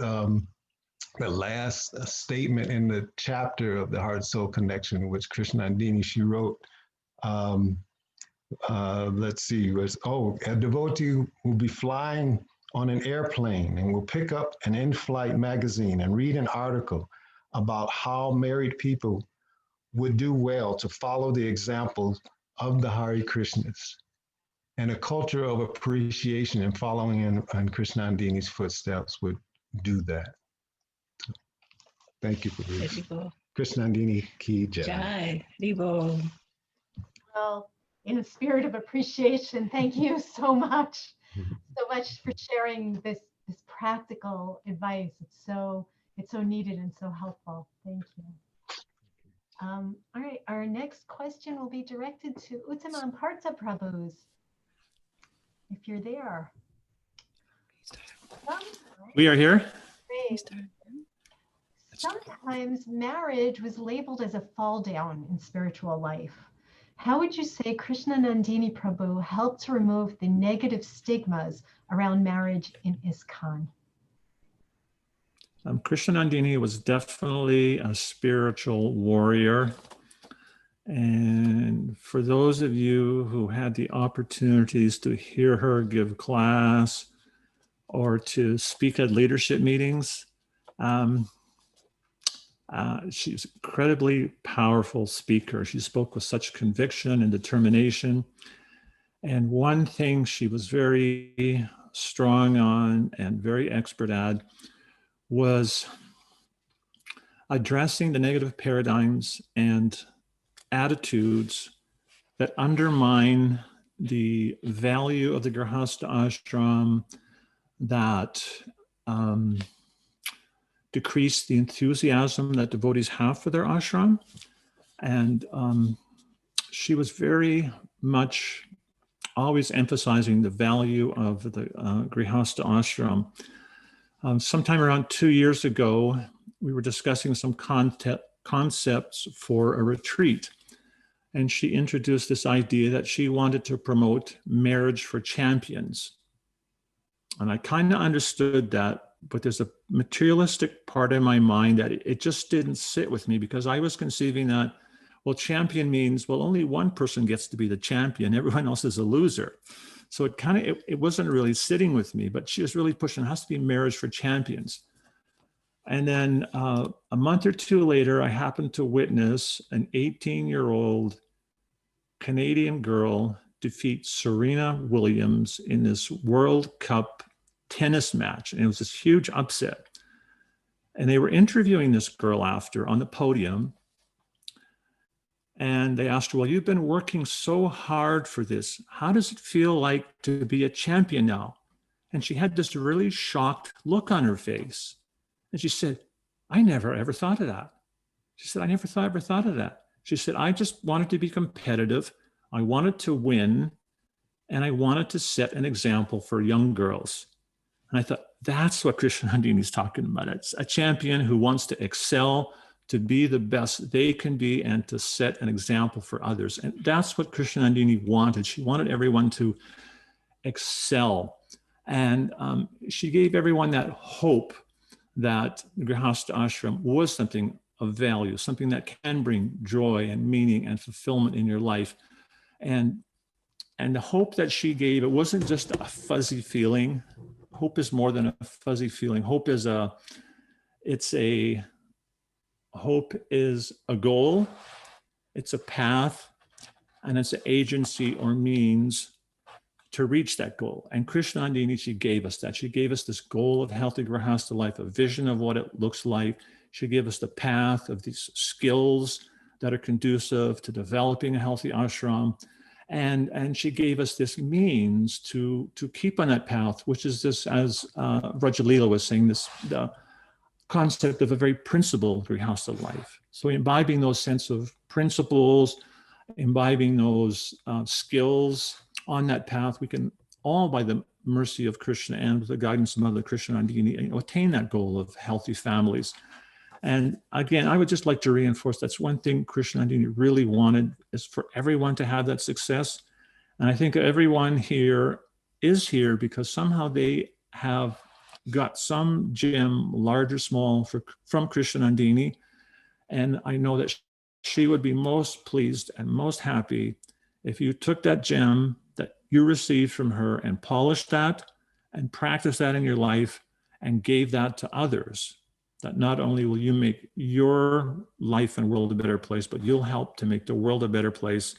the last statement in the chapter of the Heart Soul Connection, which Krishnandini, she wrote. Let's see, a devotee will be flying on an airplane and will pick up an in-flight magazine and read an article about how married people would do well to follow the examples of the Hare Krishnas, and a culture of appreciation and following in Krishnandini's footsteps would do that. Thank you for reading. Krishnandini Ki Jai. Jai. Haribo. Well, in a spirit of appreciation, thank you so much for sharing this practical advice. It's so needed and so helpful. Thank you. All right, our next question will be directed to Uttama and Partha Prabhus, if you're there. We are here. Great. Sometimes marriage was labeled as a fall down in spiritual life. How would you say Krsnanandini Prabhu helped to remove the negative stigmas around marriage in ISKCON? Krsnanandini was definitely a spiritual warrior. And for those of you who had the opportunities to hear her give class or to speak at leadership meetings, she's an incredibly powerful speaker. She spoke with such conviction and determination. And one thing she was very strong on and very expert at was addressing the negative paradigms and attitudes that undermine the value of the Grihastha ashram, that decrease the enthusiasm that devotees have for their ashram. And she was very much always emphasizing the value of the Grihastha ashram. Sometime around 2 years ago, we were discussing some concepts for a retreat. And she introduced this idea that she wanted to promote marriage for champions. And I kind of understood that, but there's a materialistic part in my mind that it just didn't sit with me, because I was conceiving that, well, champion means, well, only one person gets to be the champion. Everyone else is a loser. So it wasn't really sitting with me, but she was really pushing, it has to be marriage for champions. And then a month or two later, I happened to witness an 18-year-old Canadian girl defeat Serena Williams in this World Cup tennis match. And it was this huge upset. And they were interviewing this girl after on the podium. And they asked her, well, you've been working so hard for this. How does it feel like to be a champion now? And she had this really shocked look on her face. And she said, I never ever thought of that. She said, I never ever thought of that. She said, I just wanted to be competitive. I wanted to win. And I wanted to set an example for young girls. And I thought, that's what Krsnanandini is talking about. It's a champion who wants to excel, to be the best they can be, and to set an example for others. And that's what Krsnanandini wanted. She wanted everyone to excel. And she gave everyone that hope that the Grihastha ashram was something of value, something that can bring joy and meaning and fulfillment in your life. And the hope that she gave, it wasn't just a fuzzy feeling. Hope is more than a fuzzy feeling. Hope is a goal, it's a path, and it's an agency or means to reach that goal. And Krsnanandini, she gave us that. She gave us this goal of healthy Grihastha life, a vision of what it looks like. She gave us the path of these skills that are conducive to developing a healthy ashram. And she gave us this means to keep on that path, which is this, as Rajalila was saying, the concept of a very principled Grihastha life. So imbibing those sense of principles, imbibing those skills on that path, we can all, by the mercy of Krishna and with the guidance of Mother Krsnanandini, attain that goal of healthy families. And again, I would just like to reinforce that's one thing Krsnanandini really wanted, is for everyone to have that success. And I think everyone here is here because somehow they have got some gem, large or small, from Krsnanandini. And I know that she would be most pleased and most happy if you took that gem that you received from her and polished that and practiced that in your life and gave that to others. That not only will you make your life and world a better place, but you'll help to make the world a better place.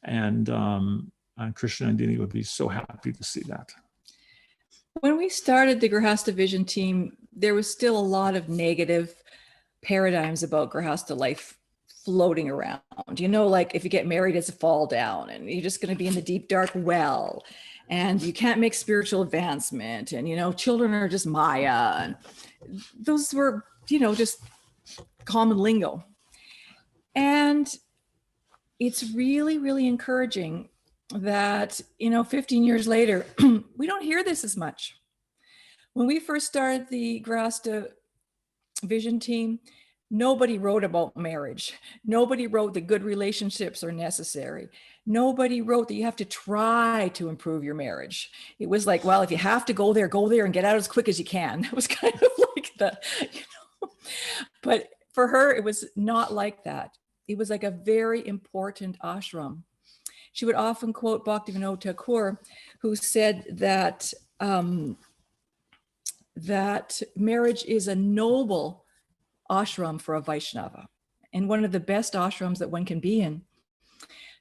And Krsnanandini would be so happy to see that. When we started the Grihastha Vision team, there was still a lot of negative paradigms about Grihastha life floating around. You know, like if you get married, it's a fall down and you're just going to be in the deep, dark well and you can't make spiritual advancement. And, you know, children are just Maya. And those were, you know, just common lingo. And it's really, really encouraging that, you know, 15 years later, we don't hear this as much. When we first started the Grihastha Vision team, nobody wrote about marriage. Nobody wrote that good relationships are necessary. Nobody wrote that you have to try to improve your marriage. It was like, well, if you have to go there and get out as quick as you can. That was kind of like the, you know, but for her, it was not like that. It was like a very important ashram. She would often quote Bhaktivinoda Thakur, who said that that marriage is a noble ashram for a Vaishnava and one of the best ashrams that one can be in.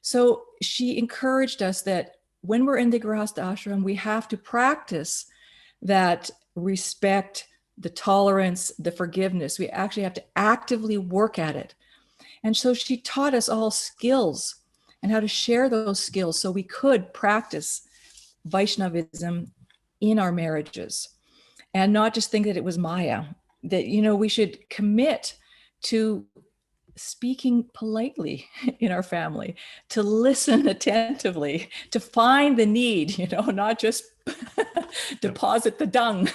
So she encouraged us that when we're in the Grihastha ashram, we have to practice that respect, the tolerance, the forgiveness. We actually have to actively work at it. And so she taught us all skills and how to share those skills so we could practice Vaishnavism in our marriages and not just think that it was Maya, that, you know, we should commit to speaking politely in our family, to listen attentively, to find the need, you know, not just deposit the dung,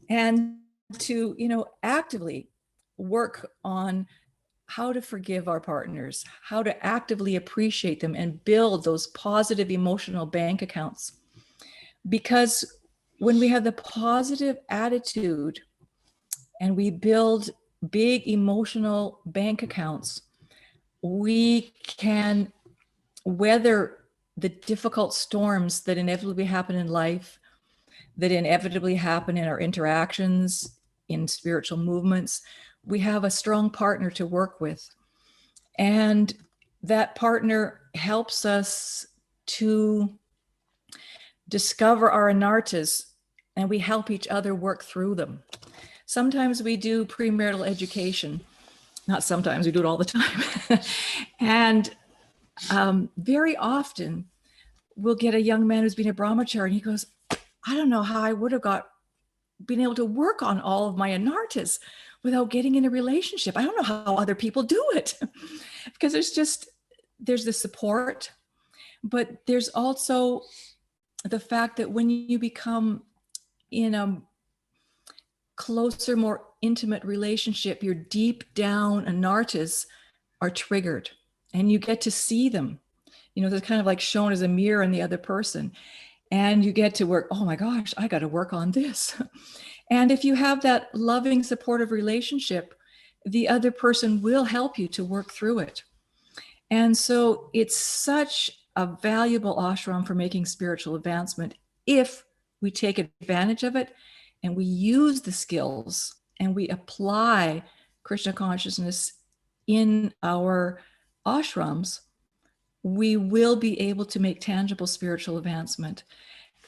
and to, you know, actively work on how to forgive our partners, how to actively appreciate them and build those positive emotional bank accounts. Because when we have the positive attitude and we build big emotional bank accounts, we can weather the difficult storms that inevitably happen in life, that inevitably happen in our interactions, in spiritual movements. We have a strong partner to work with. And that partner helps us to discover our anartas, and we help each other work through them. Sometimes we do premarital education. Not sometimes, we do it all the time. And very often we'll get a young man who's been a brahmachari and he goes, I don't know how I would have been able to work on all of my anartas without getting in a relationship. I don't know how other people do it. Because there's the support, but there's also the fact that when you become in a closer, more intimate relationship, your deep down anartas are triggered and you get to see them. You know, they're kind of like shown as a mirror in the other person. And you get to work, oh my gosh, I got to work on this. And if you have that loving, supportive relationship, the other person will help you to work through it. And so it's such a valuable ashram for making spiritual advancement if we take advantage of it and we use the skills and we apply Krishna consciousness in our ashrams, we will be able to make tangible spiritual advancement.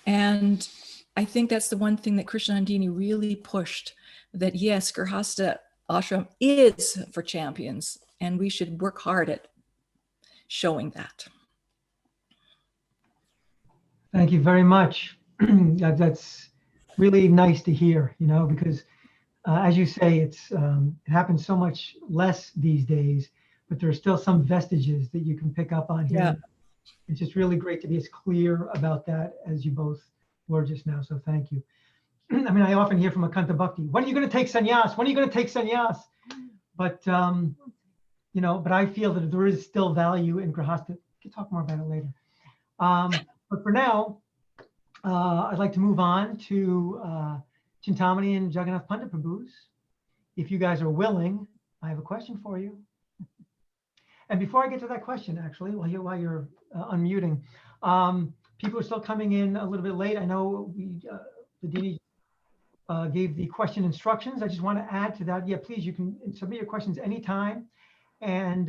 And I think that's the one thing that Krsnanandini really pushed, that yes, Grihastha ashram is for champions and we should work hard at showing that. Thank you very much. That's really nice to hear, you know, because as you say, it happens so much less these days, but there are still some vestiges that you can pick up on here. Yeah. It's just really great to be as clear about that as you both were just now. So thank you. I mean, I often hear from Akanta Bhakti, when are you going to take sannyas? When are you going to take sannyas? But, you know, but I feel that there is still value in Grihastha. We can talk more about it later. But for now, I'd like to move on to Chintamani and Jagannath Pandit Prabhus. If you guys are willing, I have a question for you. And before I get to that question, actually, while you're unmuting, people are still coming in a little bit late. I know the Dini gave the question instructions. I just want to add to that. Yeah, please, you can submit your questions anytime. And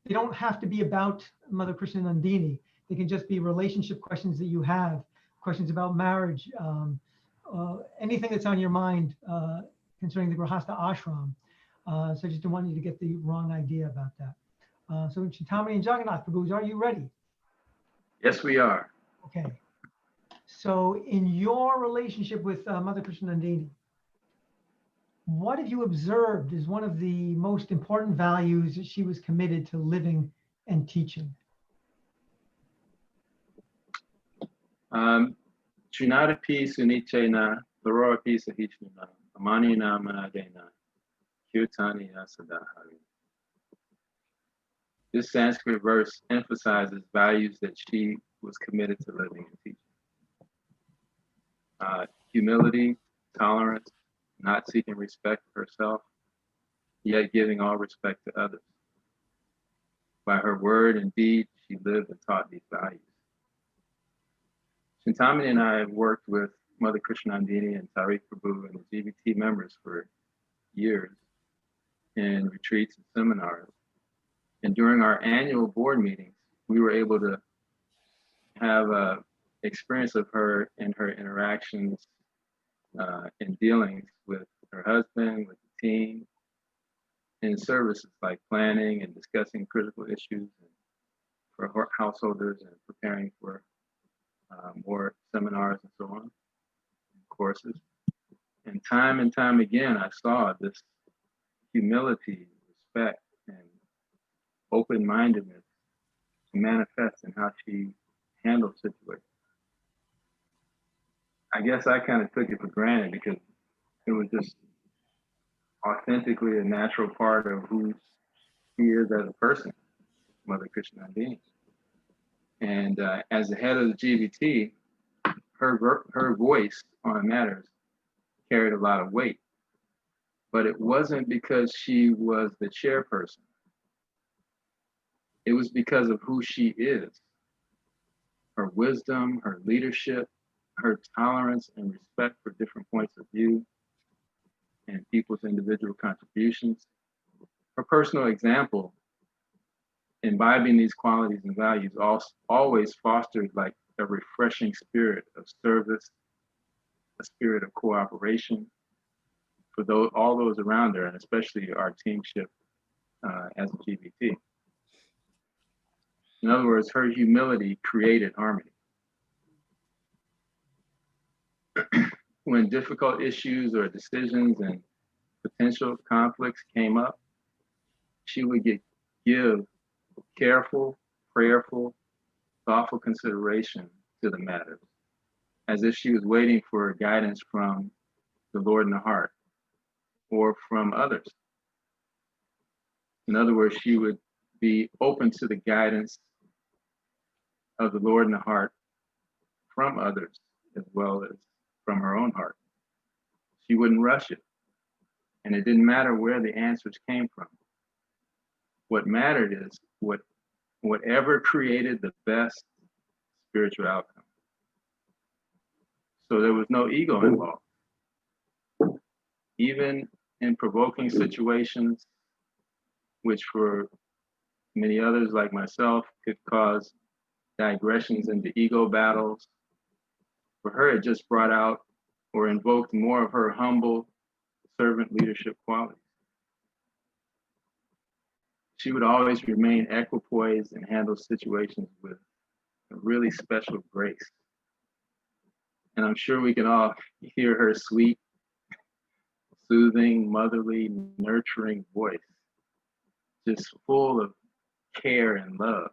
they don't have to be about Mother Krsnanandini. They can just be relationship questions that you have, questions about marriage, anything that's on your mind concerning the Grihastha ashram. So I just don't want you to get the wrong idea about that. So Chintamani and Jagannath Prabhus, are you ready? Yes, we are. Okay. So in your relationship with Mother Krsnanandini, what have you observed as one of the most important values that she was committed to living and teaching? Trinadapi Sunichena, Larorapi Sahichnana, Amanina Manadena, Kirtani Asadahari. This Sanskrit verse emphasizes values that she was committed to living and teaching. Humility, tolerance, not seeking respect for herself, yet giving all respect to others. By her word and deed, she lived and taught these values. Chintamani and I have worked with Mother Krsnanandini and Tariq Prabhu and the GBT members for years in retreats and seminars. And during our annual board meetings, we were able to have an experience of her and her interactions and dealings with her husband, with the team, in services like planning and discussing critical issues for householders and preparing for more seminars and so on, courses. And time again, I saw this humility, respect, and open-mindedness manifest in how she handled situations. I guess I kind of took it for granted because it was just authentically a natural part of who she is as a person, Mother Krsnanandini. And as the head of the GBT, her voice on matters carried a lot of weight. But it wasn't because she was the chairperson. It was because of who she is. Her wisdom, her leadership, her tolerance and respect for different points of view and people's individual contributions. Her personal example, imbibing these qualities and values, always fostered like a refreshing spirit of service, a spirit of cooperation for all those around her, and especially our teamship as a GBT. In other words, her humility created harmony. When difficult issues or decisions and potential conflicts came up, she would give careful, prayerful, thoughtful consideration to the matters, as if she was waiting for guidance from the Lord in the heart or from others. In other words, she would be open to the guidance of the Lord in the heart from others, as well as from her own heart. She wouldn't rush it. And it didn't matter where the answers came from. What mattered is whatever created the best spiritual outcome. So there was no ego involved. Even in provoking situations, which for many others like myself could cause digressions into ego battles, for her it just brought out or invoked more of her humble servant leadership qualities. She would always remain equipoised and handle situations with a really special grace. And I'm sure we can all hear her sweet, soothing, motherly, nurturing voice, just full of care and love.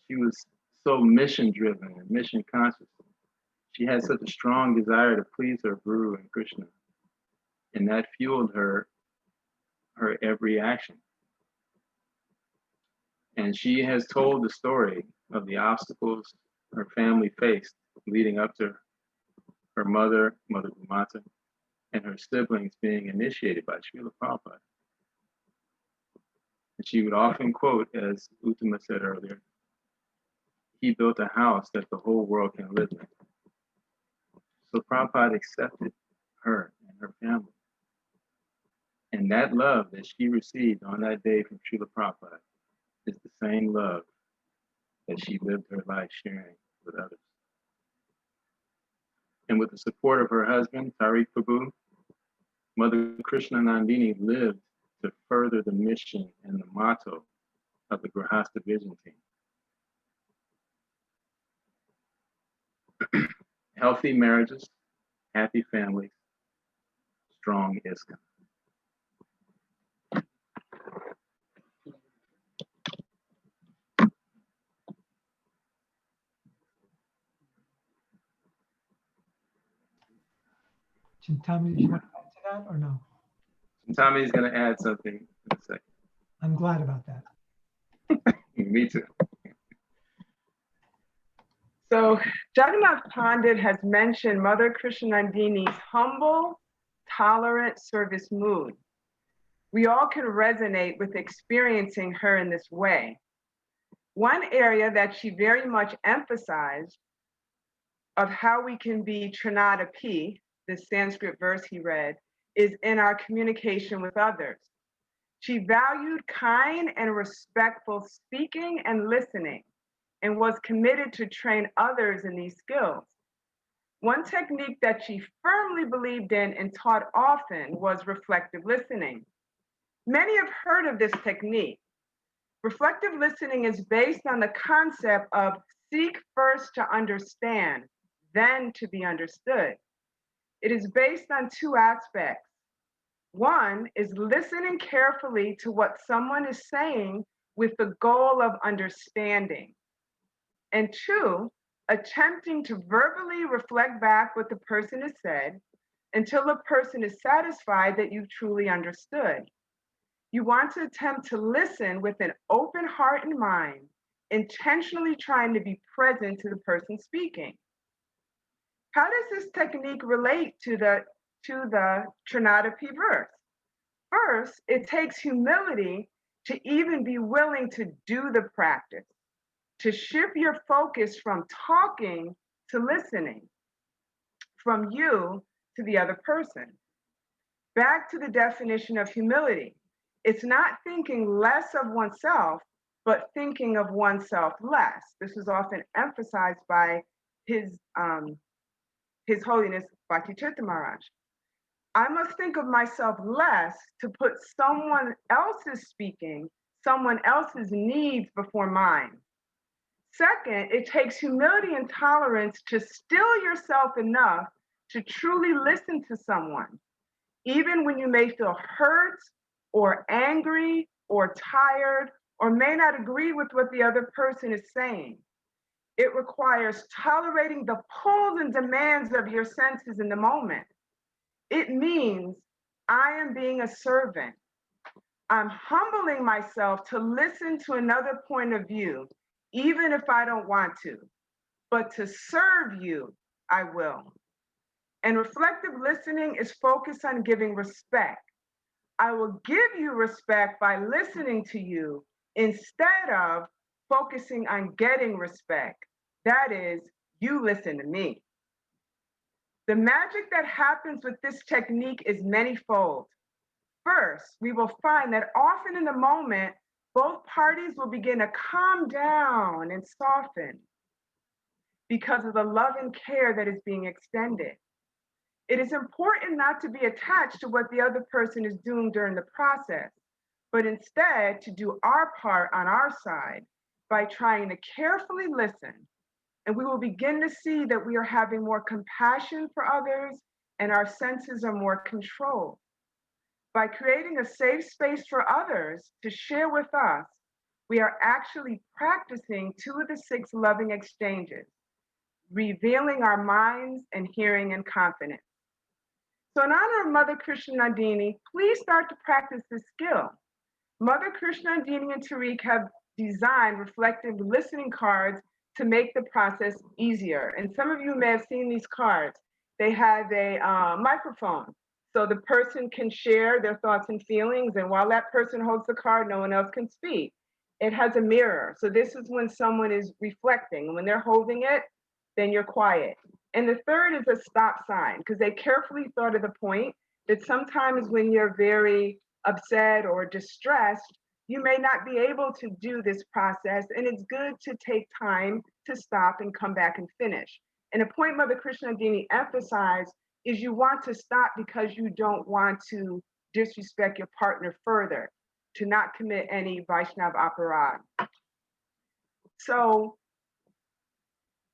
She was so mission driven and mission conscious. She had such a strong desire to please her Guru and Krishna. And that fueled her every action. And she has told the story of the obstacles her family faced leading up to her mother, Mother Bhumata, and her siblings being initiated by Srila Prabhupada. And she would often quote, as Uttama said earlier, he built a house that the whole world can live in. So Prabhupada accepted her and her family. And that love that she received on that day from Srila Prabhupada is the same love that she lived her life sharing with others. And with the support of her husband, Tariq Prabhu, Mother Krsnanandini lived to further the mission and the motto of the Grihastha Vision Team. Healthy marriages, happy families, strong ISKCON. Tommy, did you want to add to that or no? Tommy's going to add something in a second. I'm glad about that. Me too. So Jagannath Pandit has mentioned Mother Krsnanandini's humble, tolerant service mood. We all can resonate with experiencing her in this way. One area that she very much emphasized of how we can be Trinadapi, the Sanskrit verse he read, is in our communication with others. She valued kind and respectful speaking and listening, and was committed to train others in these skills. One technique that she firmly believed in and taught often was reflective listening. Many have heard of this technique. Reflective listening is based on the concept of seek first to understand, then to be understood. It is based on two aspects. One is listening carefully to what someone is saying with the goal of understanding. And two, attempting to verbally reflect back what the person has said until the person is satisfied that you truly understood. You want to attempt to listen with an open heart and mind, intentionally trying to be present to the person speaking. How does this technique relate to the Trinadapi verse? First, it takes humility to even be willing to do the practice, to shift your focus from talking to listening, from you to the other person. Back to the definition of humility. It's not thinking less of oneself, but thinking of oneself less. This is often emphasized by His Holiness Bhakti Tirtha Maharaj. I must think of myself less to put someone else's speaking, someone else's needs before mine. Second, it takes humility and tolerance to still yourself enough to truly listen to someone, even when you may feel hurt or angry or tired or may not agree with what the other person is saying. It requires tolerating the pulls and demands of your senses in the moment. It means I am being a servant. I'm humbling myself to listen to another point of view, even if I don't want to, but to serve you, I will. And reflective listening is focused on giving respect. I will give you respect by listening to you instead of focusing on getting respect. That is, you listen to me. The magic that happens with this technique is manyfold. First, we will find that often in the moment, both parties will begin to calm down and soften because of the love and care that is being extended. It is important not to be attached to what the other person is doing during the process, but instead to do our part on our side by trying to carefully listen. And we will begin to see that we are having more compassion for others and our senses are more controlled. By creating a safe space for others to share with us, we are actually practicing 2 of the 6 loving exchanges, revealing our minds and hearing in confidence. So in honor of Mother Krsnanandini, please start to practice this skill. Mother Krsnanandini and Tariq have designed reflective listening cards to make the process easier. And some of you may have seen these cards. They have a microphone, so the person can share their thoughts and feelings, and while that person holds the card, no one else can speak. It has a mirror, so this is when someone is reflecting. When they're holding it, then you're quiet. And the third is a stop sign, because they carefully thought of the point that sometimes when you're very upset or distressed, you may not be able to do this process, and it's good to take time to stop and come back and finish. And a point Mother Krsnanandini emphasized is you want to stop because you don't want to disrespect your partner further, to not commit any Vaishnav aparadh. So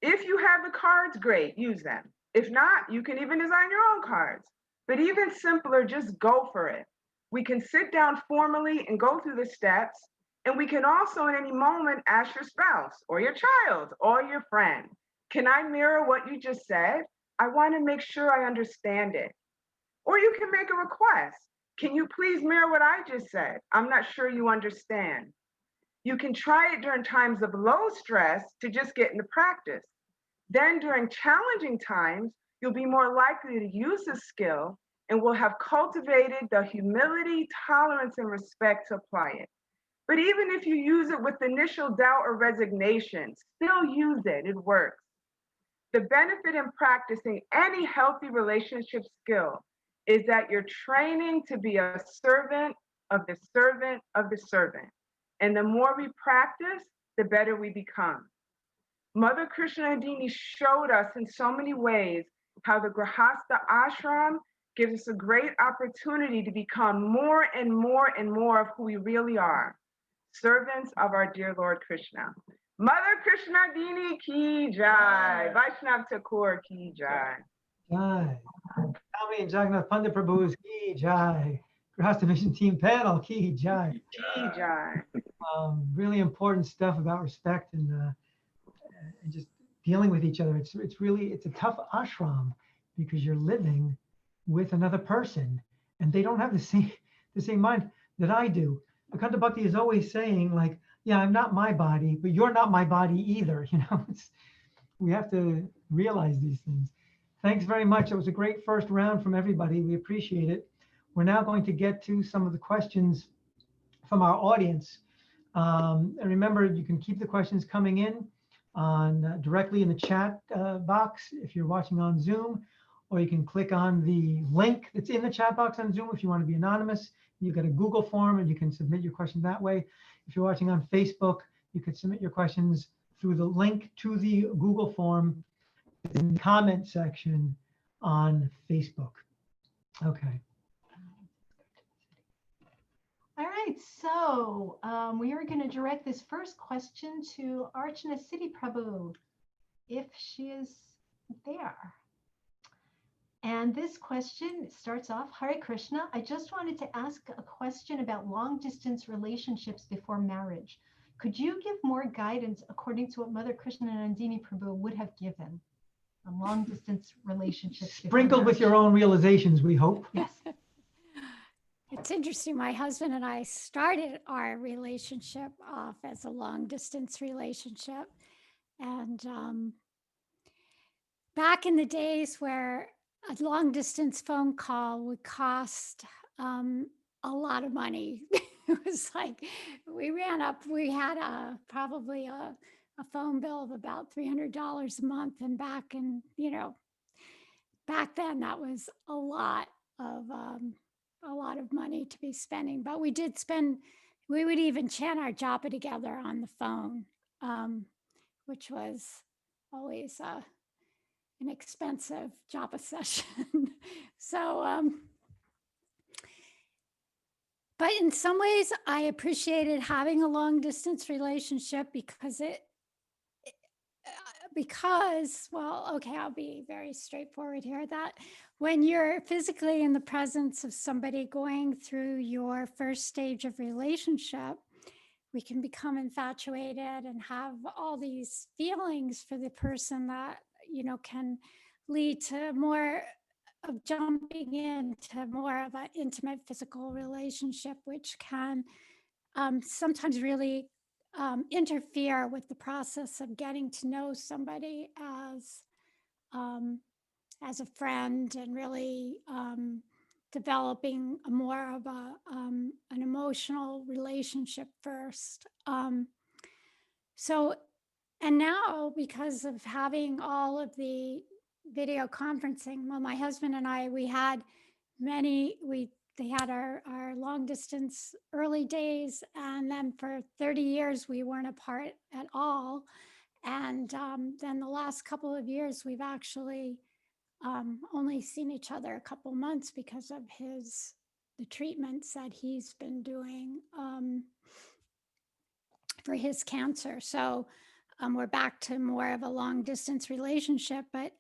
if you have the cards, great, use them. If not, you can even design your own cards. But even simpler, just go for it. We can sit down formally and go through the steps, and we can also at any moment ask your spouse or your child or your friend, can I mirror what you just said? I want to make sure I understand it. Or you can make a request. Can you please mirror what I just said? I'm not sure you understand. You can try it during times of low stress to just get into practice. Then during challenging times, you'll be more likely to use the skill and will have cultivated the humility, tolerance, and respect to apply it. But even if you use it with initial doubt or resignation, still use it, it works. The benefit in practicing any healthy relationship skill is that you're training to be a servant of the servant of the servant. And the more we practice, the better we become. Mother Krsnanandini showed us in so many ways how the Grihastha ashram gives us a great opportunity to become more and more and more of who we really are, servants of our dear Lord Krishna. Mother Krsnanandini ki jai, Vaishnav Thakur ki jai. Jai. Kami and Jagannath Pandit Prabhu's ki jai. Grihastha Mission Team panel ki jai. Ki jai. Really important stuff about respect and just dealing with each other. It's a tough ashram because you're living with another person and they don't have the same mind that I do. Akanta Bhakti is always saying like, yeah, I'm not my body, but you're not my body either. You know, we have to realize these things. Thanks very much. It was a great first round from everybody. We appreciate it. We're now going to get to some of the questions from our audience. And remember, you can keep the questions coming in directly in the chat box if you're watching on Zoom, or you can click on the link that's in the chat box on Zoom if you want to be anonymous. You've got a Google form and you can submit your question that way. If you're watching on Facebook, you could submit your questions through the link to the Google form in the comment section on Facebook. Okay. All right, so we are going to direct this first question to Archana Siddhi Prabhu, if she is there. And this question starts off, Hare Krishna, I just wanted to ask a question about long distance relationships before marriage. Could you give more guidance according to what Mother Krsnanandini Prabhu would have given on long distance relationships? Sprinkled with your own realizations, we hope. Yes. It's interesting. My husband and I started our relationship off as a long distance relationship. And back in the days where a long distance phone call would cost a lot of money. It was like we had probably a phone bill of about $300 a month. And back then that was a lot of money to be spending. But we would even chant our japa together on the phone, which was always an expensive japa session. So, but in some ways I appreciated having a long distance relationship because, well, okay, I'll be very straightforward here, that when you're physically in the presence of somebody going through your first stage of relationship, we can become infatuated and have all these feelings for the person that, can lead to more of jumping into more of an intimate physical relationship, which can sometimes really interfere with the process of getting to know somebody as a friend and really developing more of an emotional relationship first. And now, because of having all of the video conferencing, well, my husband and I, they had our long distance early days, and then for 30 years we weren't apart at all. And then the last couple of years we've actually only seen each other a couple months because of the treatments that he's been doing for his cancer. So we're back to more of a long distance relationship. But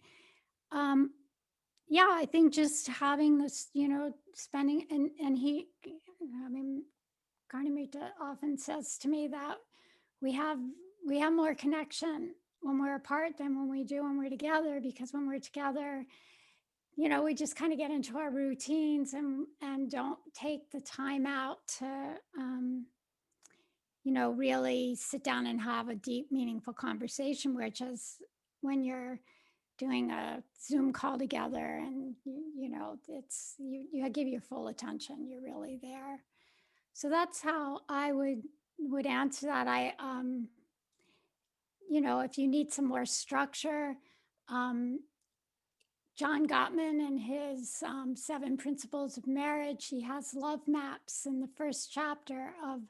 yeah, I think just having this, spending, and he, Garnamita often says to me that we have more connection when we're apart than when we do when we're together, because when we're together, we just kind of get into our routines and don't take the time out to, really sit down and have a deep, meaningful conversation, which is when you're doing a Zoom call together and, it's, you give your full attention, you're really there. So that's how I would answer that. If you need some more structure, John Gottman and his 7 Principles of Marriage, he has love maps in the first chapter of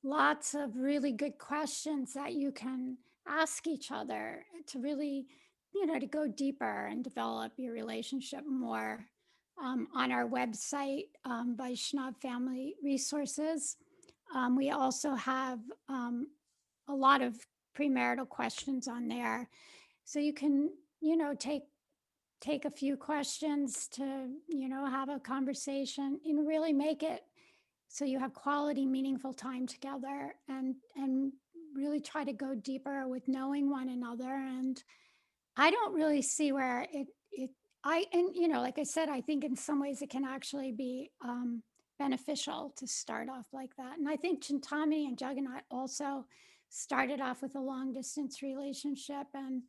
lots of really good questions that you can ask each other to really, to go deeper and develop your relationship more. On our website, Vaishnav Family Resources, we also have a lot of premarital questions on there. So you can, take a few questions to, have a conversation and really make it so you have quality, meaningful time together, and really try to go deeper with knowing one another. And I don't really see where like I said, I think in some ways it can actually be beneficial to start off like that. And I think Chintamani and Jagannath also started off with a long distance relationship and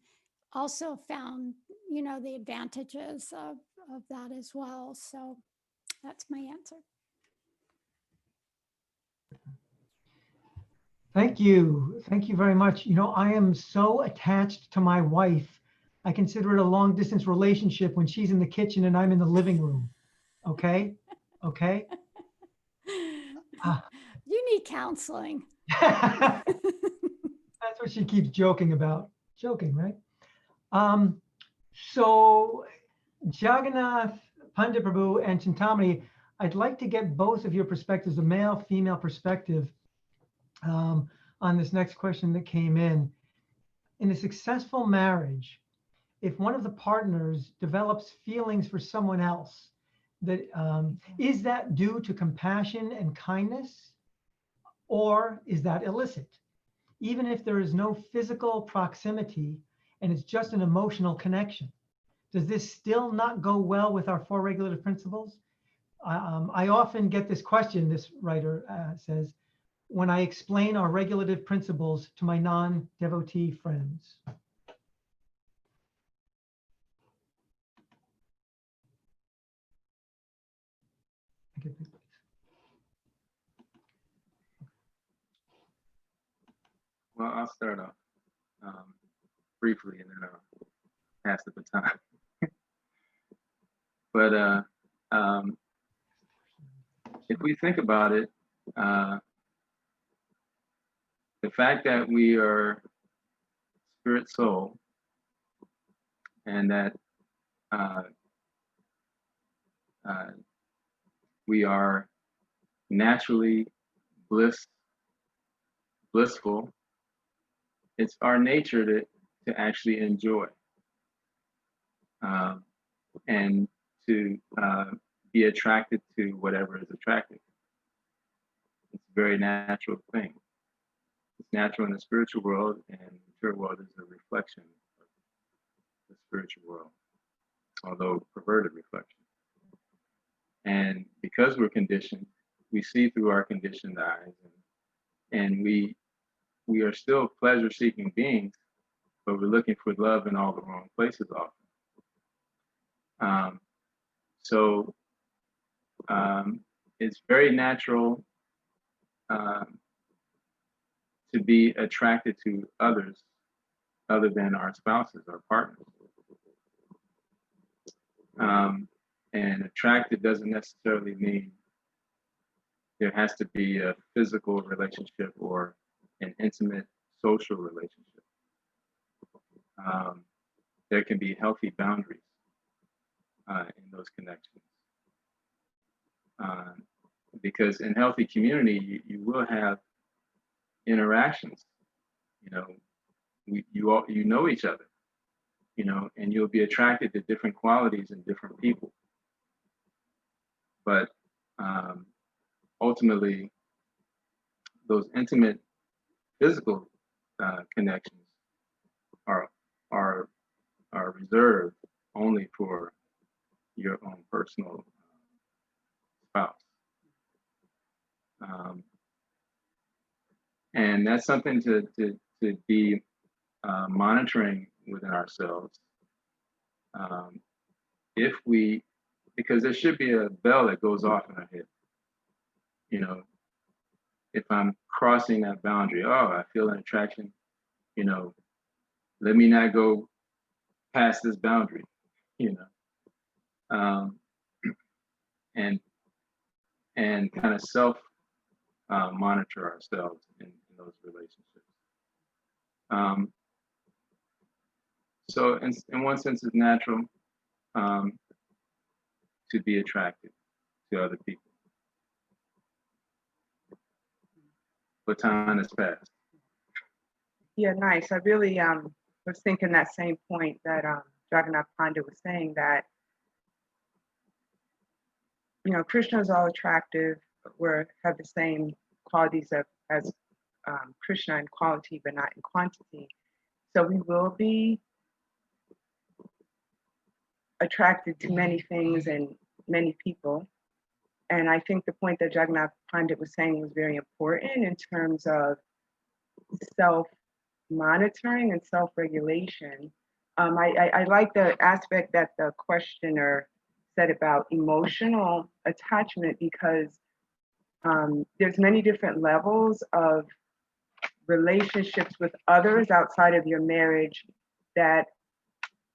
also found, the advantages of that as well. So that's my answer. Thank you. Thank you very much. I am so attached to my wife. I consider it a long distance relationship when she's in the kitchen and I'm in the living room. Okay? Okay? You need counseling. That's what she keeps joking about. Joking, right? So Jagannath, Pandit Prabhu, and Chintamani, I'd like to get both of your perspectives, a male, female perspective, on this next question that came in. In a successful marriage, if one of the partners develops feelings for someone else, is that due to compassion and kindness, or is that illicit? Even if there is no physical proximity and it's just an emotional connection, does this still not go well with our 4 regulative principles? I often get this question, this writer says, when I explain our regulative principles to my non-devotee friends. Well, I'll start off briefly and then I'll pass the baton. But if we think about it, the fact that we are spirit soul and that we are naturally blissful, it's our nature to actually enjoy and to be attracted to whatever is attractive. It's a very natural thing. It's natural in the spiritual world, and the material world is a reflection of the spiritual world, although perverted reflection. And because we're conditioned, we see through our conditioned eyes, and we we are still pleasure-seeking beings, but we're looking for love in all the wrong places often. So it's very natural to be attracted to others other than our spouses or partners. And attracted doesn't necessarily mean there has to be a physical relationship or an intimate social relationship. There can be healthy boundaries in those connections. Because in healthy community, you will have interactions. You know, you know each other, you know, and you'll be attracted to different qualities in different people. But ultimately, those intimate physical connections are reserved only for your own personal spouse. And that's something to be monitoring within ourselves. Because there should be a bell that goes off in our head. You know, if I'm crossing that boundary, oh, I feel an attraction, you know, let me not go past this boundary, you know, and kind of self monitor ourselves in those relationships. So in one sense, it's natural to be attracted to other people. But time has passed. Yeah, nice. I really was thinking that same point that Jagannath Pandit was saying, that, you know, Krishna is all attractive. We have the same qualities as Krishna in quality, but not in quantity. So we will be attracted to many things and many people. And I think the point that Jagannath Pandit was saying was very important in terms of self-monitoring and self-regulation. I like the aspect that the questioner said about emotional attachment, because there's many different levels of relationships with others outside of your marriage that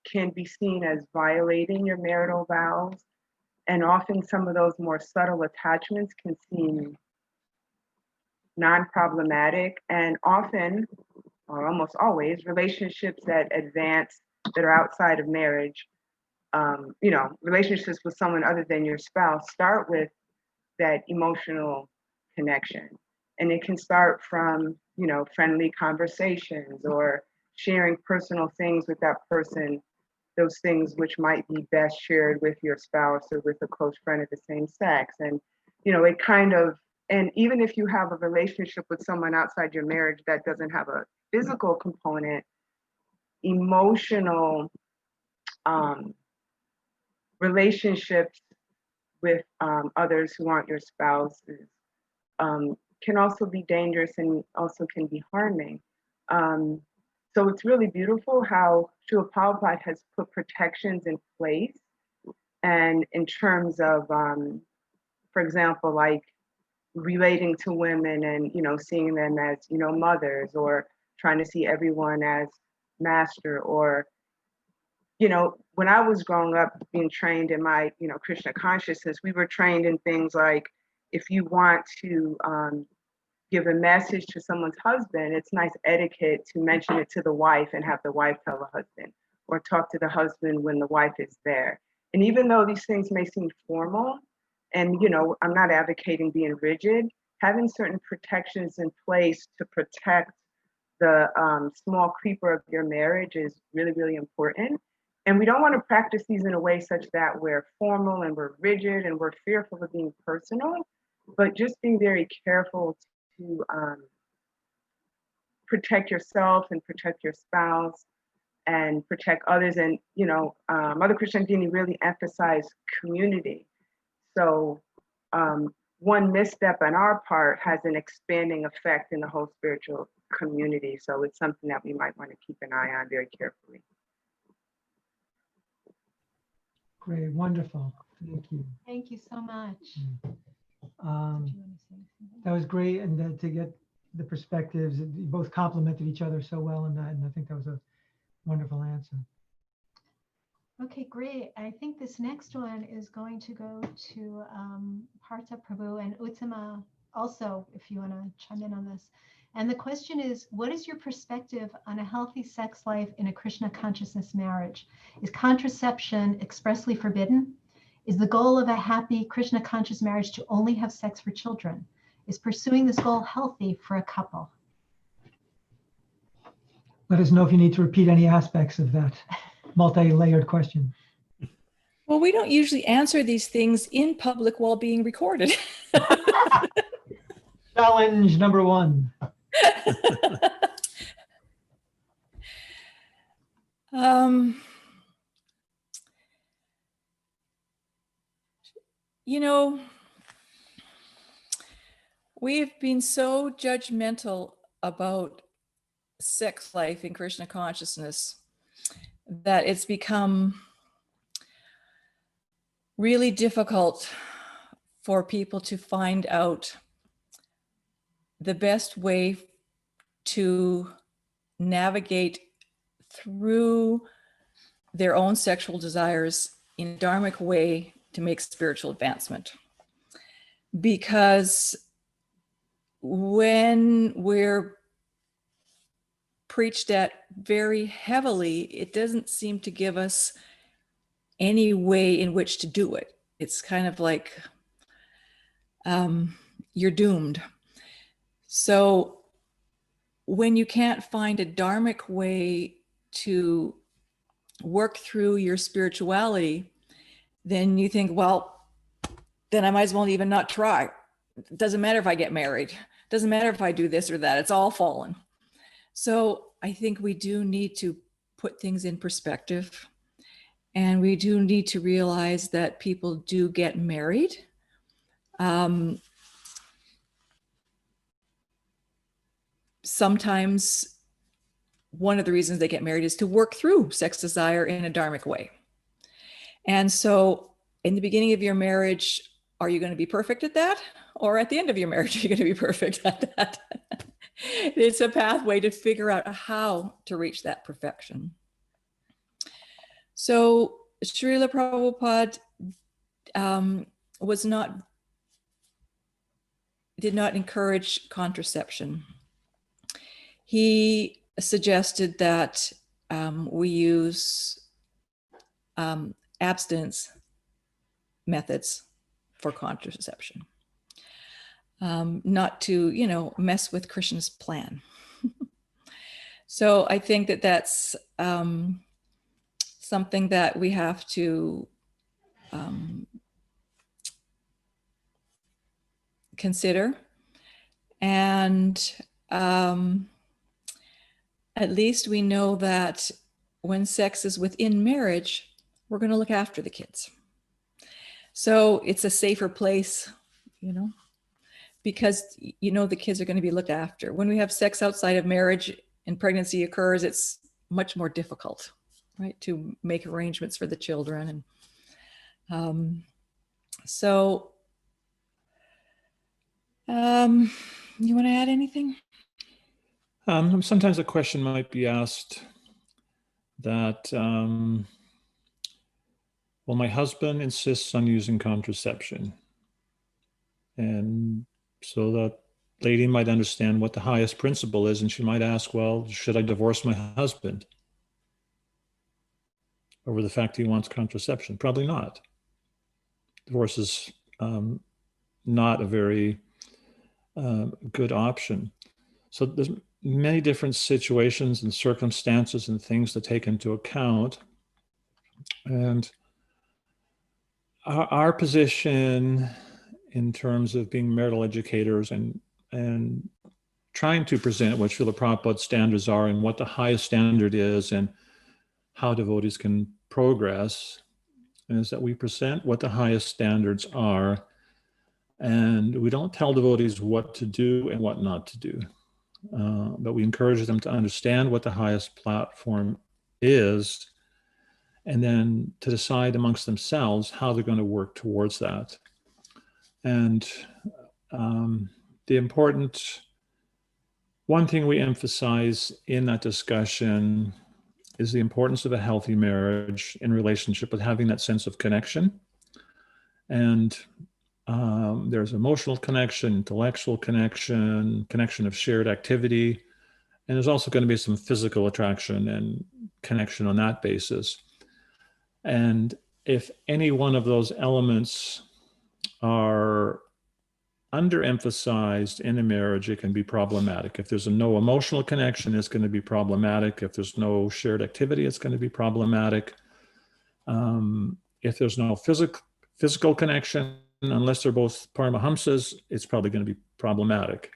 can be seen as violating your marital vows. And often some of those more subtle attachments can seem non-problematic, and often, or almost always, relationships that advance that are outside of marriage, you know, relationships with someone other than your spouse start with that emotional connection. And it can start from, you know, friendly conversations or sharing personal things with that person, those things which might be best shared with your spouse or with a close friend of the same sex. And, you know, it kind of, and even if you have a relationship with someone outside your marriage that doesn't have a physical component, emotional relationships with others who aren't your spouses can also be dangerous and also can be harming. So it's really beautiful how Srila Prabhupada has put protections in place, and in terms of, for example, like relating to women and, you know, seeing them as, you know, mothers, or trying to see everyone as master, or, you know, when I was growing up being trained in my, you know, Krishna consciousness, we were trained in things like, if you want to give a message to someone's husband, it's nice etiquette to mention it to the wife and have the wife tell the husband, or talk to the husband when the wife is there. And even though these things may seem formal, and, you know, I'm not advocating being rigid, having certain protections in place to protect the small creeper of your marriage is really, really important. And we don't want to practice these in a way such that we're formal and we're rigid and we're fearful of being personal, but just being very careful to protect yourself and protect your spouse and protect others. And, you know, Mother Krsnanandini really emphasized community. So one misstep on our part has an expanding effect in the whole spiritual community. So it's something that we might want to keep an eye on very carefully. Great, wonderful. Thank you. Thank you so much. Um, Did you want to say something? That was great, and to get the perspectives, you both complemented each other so well in that, and I think that was a wonderful answer. Okay, great. I think this next one is going to go to Partha Prabhu and Uttama also, if you want to chime in on this. And the question is, what is your perspective on a healthy sex life in a Krishna consciousness marriage? Is contraception expressly forbidden? Is the goal of a happy Krishna conscious marriage to only have sex for children? Is pursuing this goal healthy for a couple? Let us know if you need to repeat any aspects of that multi-layered question. Well, we don't usually answer these things in public while being recorded. Challenge number one. You know, we've been so judgmental about sex life in Krishna consciousness that it's become really difficult for people to find out the best way to navigate through their own sexual desires in a dharmic way to make spiritual advancement. Because when we're preached at very heavily, it doesn't seem to give us any way in which to do it. It's kind of like you're doomed. So when you can't find a dharmic way to work through your spirituality, then you think, well, then I might as well even not try. It doesn't matter if I get married. It doesn't matter if I do this or that. It's all fallen. So I think we do need to put things in perspective. And we do need to realize that people do get married. Sometimes one of the reasons they get married is to work through sex desire in a dharmic way. And so in the beginning of your marriage, are you going to be perfect at that? Or at the end of your marriage, are you going to be perfect at that? It's a pathway to figure out how to reach that perfection. So Srila Prabhupada did not encourage contraception. He suggested that we use abstinence methods for contraception, not to, mess with Krishna's plan. So I think that that's something that we have to consider. And at least we know that when sex is within marriage, we're going to look after the kids. So it's a safer place, because the kids are going to be looked after. When we have sex outside of marriage and pregnancy occurs, it's much more difficult, right, to make arrangements for the children. And you want to add anything? Sometimes a question might be asked that, well, my husband insists on using contraception. And so that lady might understand what the highest principle is, and she might ask, well, should I divorce my husband over the fact he wants contraception? Probably not. Divorce is not a very good option. So there's many different situations and circumstances and things to take into account. And our position in terms of being marital educators and trying to present what Srila Prabhupada's standards are and what the highest standard is and how devotees can progress, is that we present what the highest standards are And we don't tell devotees what to do and what not to do, but we encourage them to understand what the highest platform is, and then to decide amongst themselves how they're going to work towards that. And the important one thing we emphasize in that discussion is the importance of a healthy marriage in relationship with having that sense of connection. And there's emotional connection, intellectual connection, connection of shared activity, and there's also going to be some physical attraction and connection on that basis. And if any one of those elements are underemphasized in a marriage, it can be problematic. If there's no emotional connection, it's going to be problematic. If there's no shared activity, it's going to be problematic. If there's no physical connection, unless they're both Paramahamsas, it's probably going to be problematic.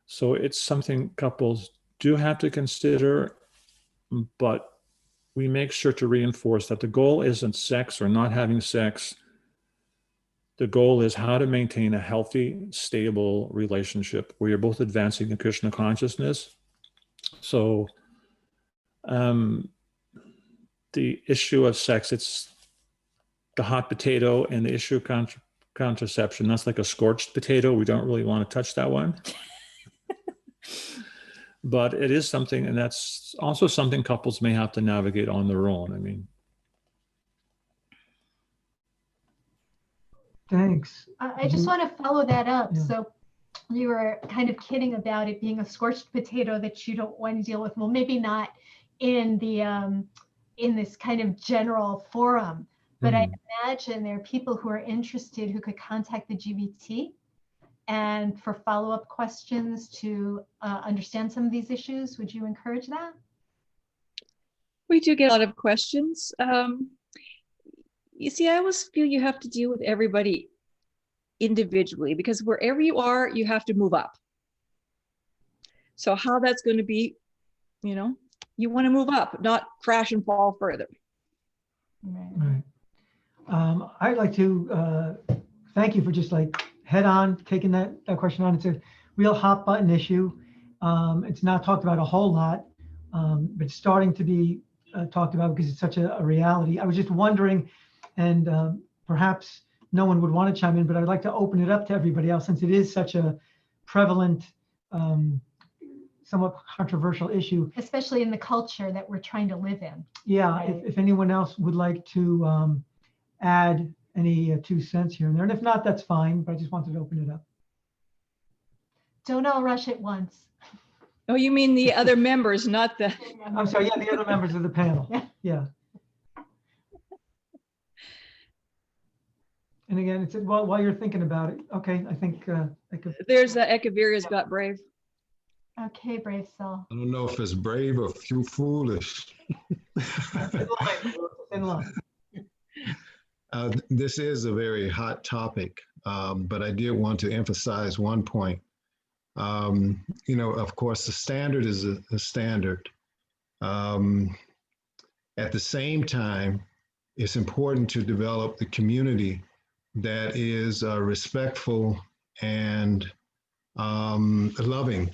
So it's something couples do have to consider, but we make sure to reinforce that the goal isn't sex or not having sex. The goal is how to maintain a healthy, stable relationship where you're both advancing the Krishna consciousness. So the issue of sex, it's the hot potato, and the issue of contraception, that's like a scorched potato. We don't really want to touch that one. But it is something, and that's also something couples may have to navigate on their own. I mean, Thanks. I just want to follow that up. Yeah. So you were kind of kidding about it being a scorched potato that you don't want to deal with. Well, maybe not in the in this kind of general forum, but I imagine there are people who are interested who could contact the GBT and for follow-up questions to understand some of these issues. Would you encourage that? We do get a lot of questions. You see, I always feel you have to deal with everybody individually, because wherever you are, you have to move up. So how that's going to be, you know, you want to move up, not crash and fall further. Right. I'd like to thank you for just like head on taking that question on. It's a real hot button issue. It's not talked about a whole lot, but it's starting to be talked about because it's such a reality. I was just wondering, and perhaps no one would want to chime in, but I'd like to open it up to everybody else since it is such a prevalent, somewhat controversial issue. Especially in the culture that we're trying to live in. Yeah, Right. if anyone else would like to add any 2 cents here and there, and if not, that's fine, but I just wanted to open it up. Don't all rush at once. Oh, you mean the other members, not the... I'm sorry, yeah, the other members of the panel. Yeah. And again, it's while you're thinking about it, okay, I think I could. There's Ekavira's got brave. Okay, brave soul. I don't know if it's brave or foolish. In line. This is a very hot topic, but I did want to emphasize one point. You know, of course, the standard is a standard. At the same time, it's important to develop the community that is respectful and loving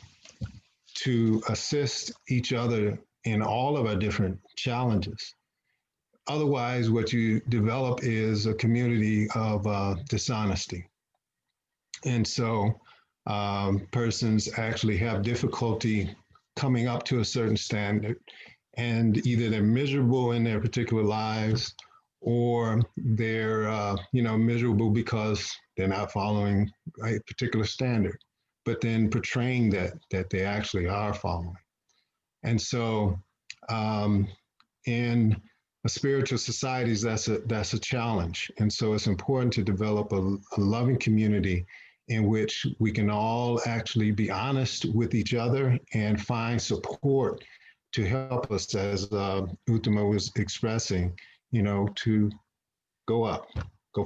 to assist each other in all of our different challenges. Otherwise, what you develop is a community of dishonesty. And so persons actually have difficulty coming up to a certain standard, and either they're miserable in their particular lives, or they're miserable because they're not following a particular standard, but then portraying that they actually are following. And so in spiritual societies, that's a challenge. And so it's important to develop a loving community in which we can all actually be honest with each other and find support to help us, as Uttama was expressing, you know, to go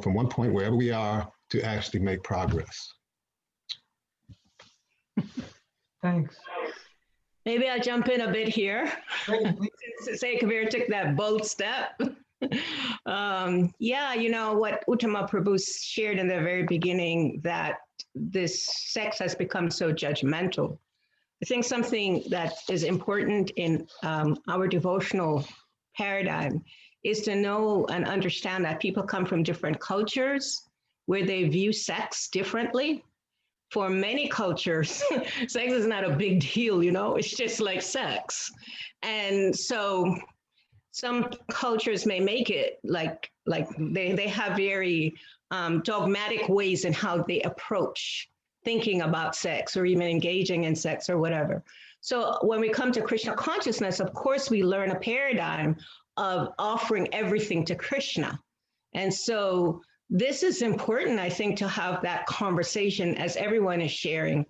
from one point wherever we are to actually make progress. Thanks. Maybe I'll jump in a bit here. Great, please. Say Kabir took that bold step. Yeah, you know what Uttama Prabhu shared in the very beginning, that this sex has become so judgmental. I think something that is important in our devotional paradigm is to know and understand that people come from different cultures where they view sex differently. For many cultures, sex is not a big deal, you know, it's just like sex. And so some cultures may make it like they have very dogmatic ways in how they approach thinking about sex or even engaging in sex or whatever. So when we come to Krishna consciousness, of course, we learn a paradigm of offering everything to Krishna. And so this is important, I think, to have that conversation as everyone is sharing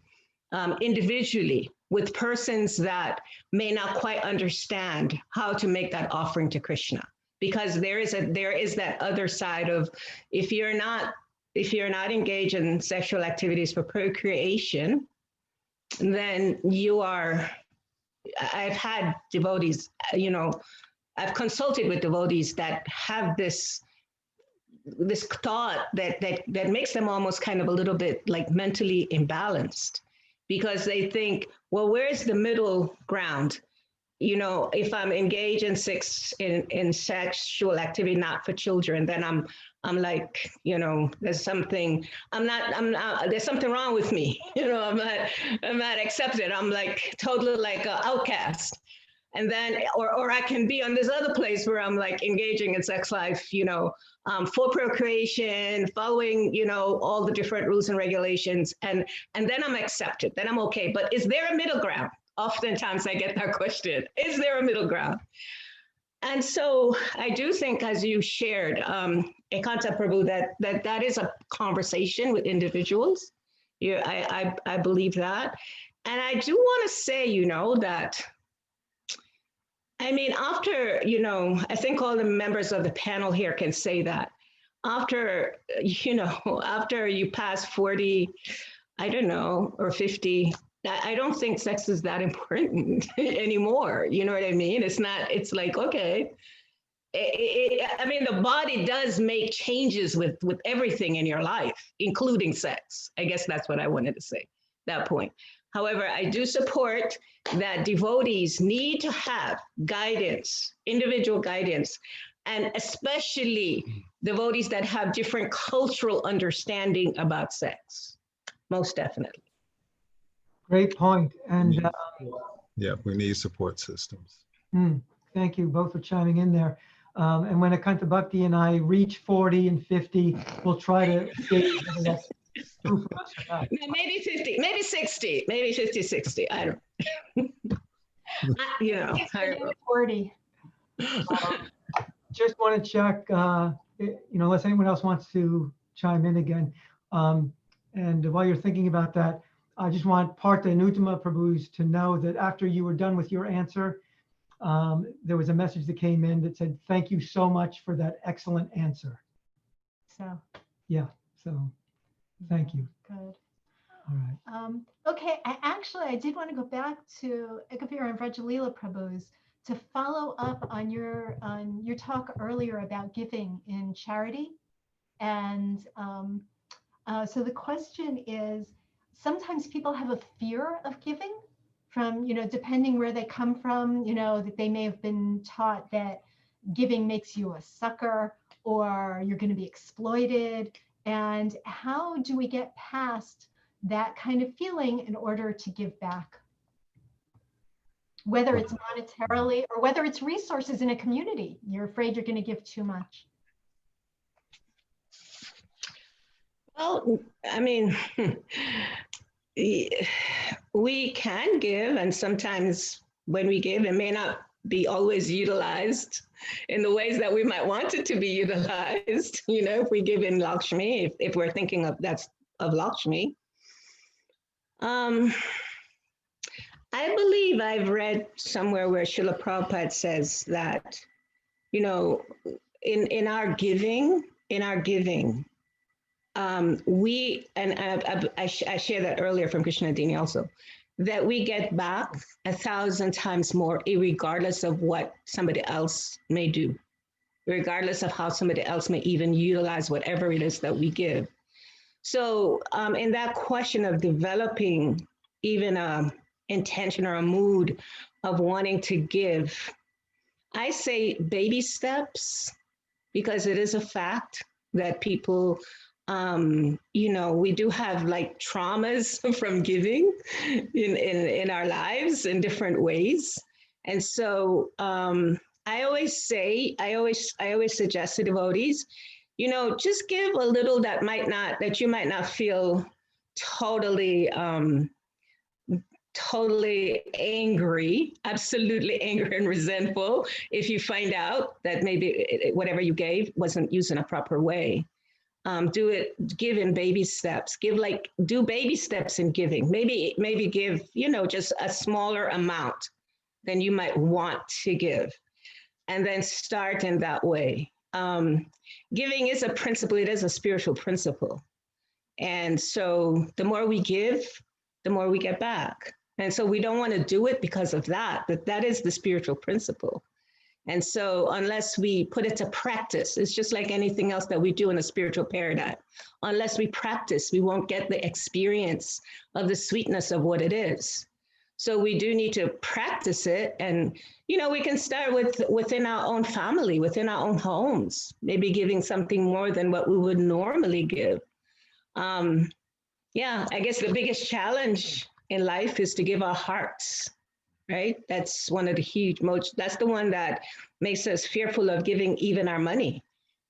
individually with persons that may not quite understand how to make that offering to Krishna. Because there is that other side of, if you're not engaged in sexual activities for procreation, then you are, I've had devotees, you know, I've consulted with devotees that have this thought that makes them almost kind of a little bit like mentally imbalanced, because they think, well, where's the middle ground? You know, if I'm engaged in sexual activity not for children, then I'm like, you know, there's something wrong with me. You know, I'm not accepted. I'm like totally like an outcast. And then, or I can be on this other place where I'm like engaging in sex life, you know, for procreation, following, you know, all the different rules and regulations, and then I'm accepted, then I'm okay. But is there a middle ground? Oftentimes I get that question, is there a middle ground? And so I do think, as you shared, Ekanta Prabhu, that is a conversation with individuals. Yeah, I believe that. And I do want to say, you know, that, I mean, after, you know, I think all the members of the panel here can say that after, you know, after you pass 40, I don't know, or 50, I don't think sex is that important anymore. You know what I mean? It's not, it's like, okay. I mean, the body does make changes with everything in your life, including sex. I guess that's what I wanted to say, that point. However, I do support that devotees need to have guidance, individual guidance, and especially devotees that have different cultural understanding about sex, most definitely. Great point. And yeah, we need support systems. Thank you both for chiming in there. And when Akanta Bhakti and I reach 40 and 50, we'll try to see whether that's true for us or not. Maybe 50, maybe 60, maybe 50, 60. I don't you know. 40. Just want to check, you know, unless anyone else wants to chime in again. And while you're thinking about that, I just want Partha and Uttama Prabhus to know that after you were done with your answer, there was a message that came in that said, thank you so much for that excellent answer. So. Yeah, so thank you. Good. All right. Okay, I did want to go back to Ekavira and Vrajalila Prabhus to follow up on your talk earlier about giving in charity. And so the question is, sometimes people have a fear of giving from, you know, depending where they come from, you know, that they may have been taught that giving makes you a sucker or you're going to be exploited. And how do we get past that kind of feeling in order to give back? Whether it's monetarily or whether it's resources in a community, you're afraid you're going to give too much. Well, I mean, we can give, and sometimes when we give, it may not be always utilized in the ways that we might want it to be utilized. You know, if we give in Lakshmi, if we're thinking of Lakshmi. I believe I've read somewhere where Srila Prabhupada says that, you know, in our giving, we, and I shared that earlier from Krsnanandini also, that we get back 1,000 times more, regardless of what somebody else may do. regardless of how somebody else may even utilize whatever it is that we give. So in that question of developing even a intention or a mood of wanting to give, I say baby steps, because it is a fact that people, we do have like traumas from giving in our lives in different ways. And so I always suggest to devotees, just give a little that you might not feel totally angry, absolutely angry and resentful if you find out that maybe whatever you gave wasn't used in a proper way. Give in baby steps. Do baby steps in giving. Maybe give, just a smaller amount than you might want to give, and then start in that way. Giving is a principle. It is a spiritual principle. And so the more we give, the more we get back. And so we don't want to do it because of that, but that is the spiritual principle. And so unless we put it to practice, it's just like anything else that we do in a spiritual paradigm. Unless we practice, we won't get the experience of the sweetness of what it is. So we do need to practice it. And, we can start within our own family, within our own homes, maybe giving something more than what we would normally give. I guess the biggest challenge in life is to give our hearts, right? That's one of the that's the one that makes us fearful of giving even our money,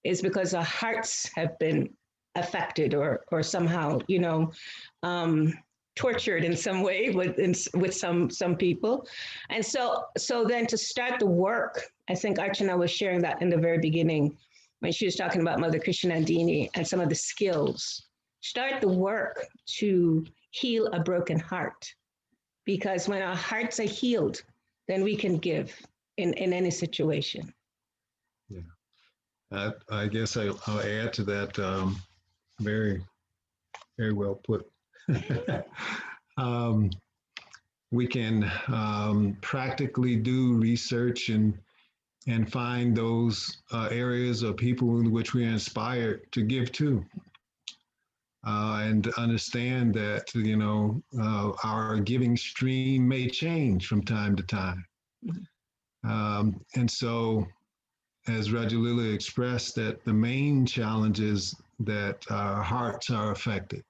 is because our hearts have been affected or somehow, tortured in some way with some people. And so then to start the work, I think Archana was sharing that in the very beginning when she was talking about Mother Krsnanandini and some of the skills. Start the work to heal a broken heart, because when our hearts are healed, then we can give in any situation. Yeah, I guess I'll add to that. Very, very well put. We can practically do research and find those areas of people in which we are inspired to give to. And understand that, our giving stream may change from time to time. And so, as Rajalila expressed, that the main challenge is that our hearts are affected.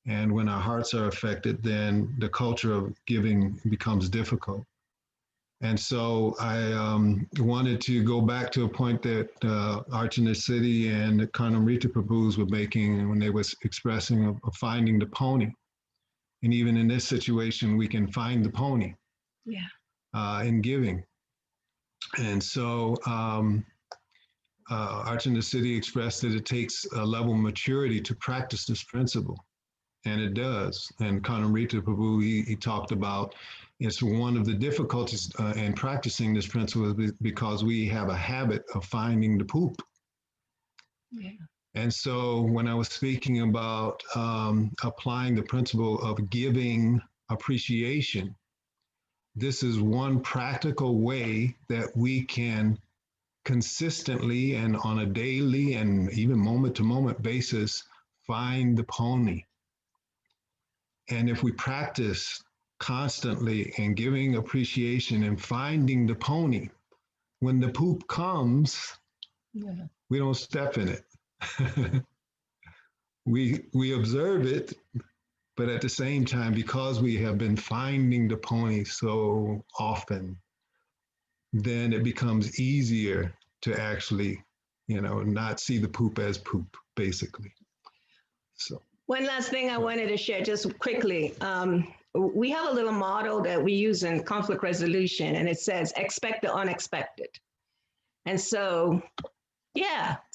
And when our hearts are affected, then the culture of giving becomes difficult. And so I wanted to go back to a point that Archana Siddhi and Karnamrita Prabhus were making when they was expressing of finding the pony. And even in this situation, we can find the pony in giving. And so Archana Siddhi expressed that it takes a level of maturity to practice this principle. And it does. And Karnamrita Prabhu, he talked about it's one of the difficulties in practicing this principle because we have a habit of finding the poop. Yeah. And so when I was speaking about applying the principle of giving appreciation, this is one practical way that we can consistently and on a daily and even moment-to-moment basis find the pony. And if we practice constantly in giving appreciation and finding the pony, when the poop comes, we don't step in it. We observe it, but at the same time, because we have been finding the pony so often, then it becomes easier to actually, not see the poop as poop, basically. So. One last thing I wanted to share just quickly. We have a little model that we use in conflict resolution, and it says, expect the unexpected. And so,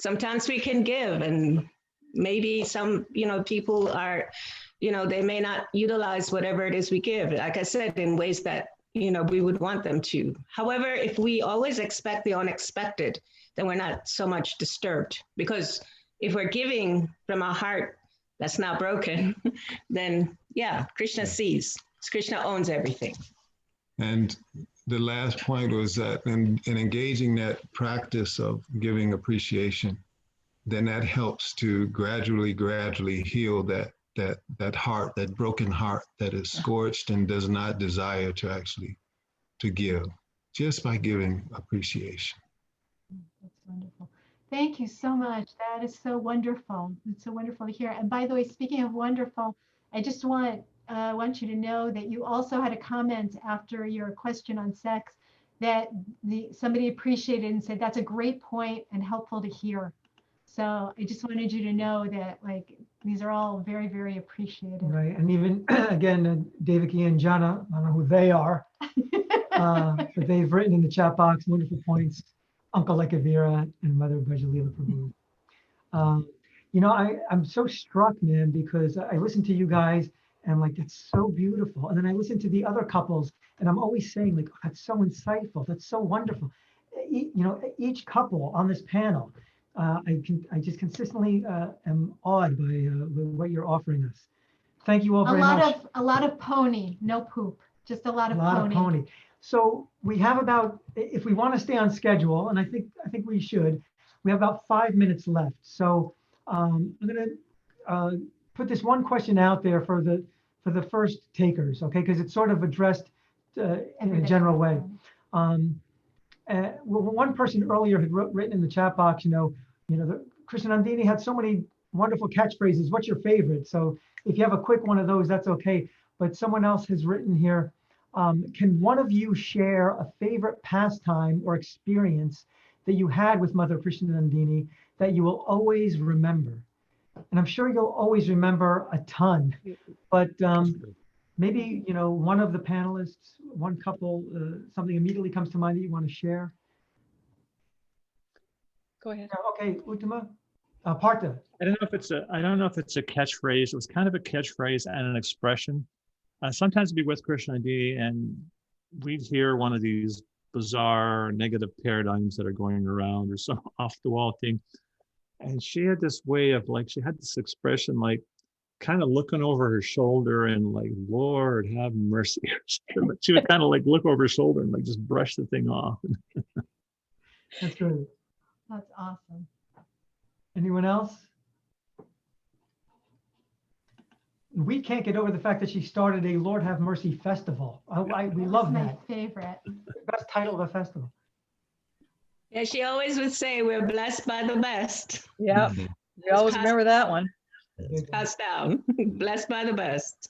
sometimes we can give, and maybe some, people are, they may not utilize whatever it is we give, like I said, in ways that, we would want them to. However, if we always expect the unexpected, then we're not so much disturbed, because if we're giving from our heart that's not broken, then Krishna sees. Krishna owns everything. And the last point was that in engaging that practice of giving appreciation, then that helps to gradually heal that heart, that broken heart that is scorched and does not desire to actually to give, just by giving appreciation. That's wonderful. Thank you so much. That is so wonderful. It's so wonderful to hear. And by the way, speaking of wonderful, I just want you to know that you also had a comment after your question on sex that somebody appreciated and said that's a great point and helpful to hear. So I just wanted you to know that like these are all very, very appreciated. Right, and even again, Devaki and Jana, I don't know who they are, but they've written in the chat box wonderful points. Uncle Lekavira and Mother Brajalila Prabhu. You know, I'm so struck, man, because I listen to you guys and I'm like, that's so beautiful. And then I listen to the other couples and I'm always saying like, oh, that's so insightful. That's so wonderful. You know, each couple on this panel, I just consistently am awed by what you're offering us. Thank you all very much. A lot of pony, no poop, just a lot of pony. So we have about, if we want to stay on schedule, and I think we should, we have about 5 minutes left. So I'm going to put this one question out there for the first takers, okay? Because it's sort of addressed in a general way. One person earlier had written in the chat box, Krsnanandini had so many wonderful catchphrases. What's your favorite? So if you have a quick one of those, that's okay. But someone else has written here, can one of you share a favorite pastime or experience that you had with Mother Krsnanandini that you will always remember? And I'm sure you'll always remember a ton, but maybe, one of the panelists, one couple, something immediately comes to mind that you want to share. Go ahead. Okay, Uttama, Partha. I don't know if it's a catchphrase. It was kind of a catchphrase and an expression. Sometimes I'd be with Krsnanandini and we'd hear one of these bizarre negative paradigms that are going around or some off the wall thing. And she had this way of she had this expression, kind of looking over her shoulder and Lord, have mercy. She would kind of look over her shoulder and just brush the thing off. That's good. That's awesome. Anyone else? We can't get over the fact that she started a Lord Have Mercy festival. We love that. My favorite. Best title of a festival. Yeah, she always would say, we're blessed by the best. Yeah, we always remember that one. It's passed down. Blessed by the best.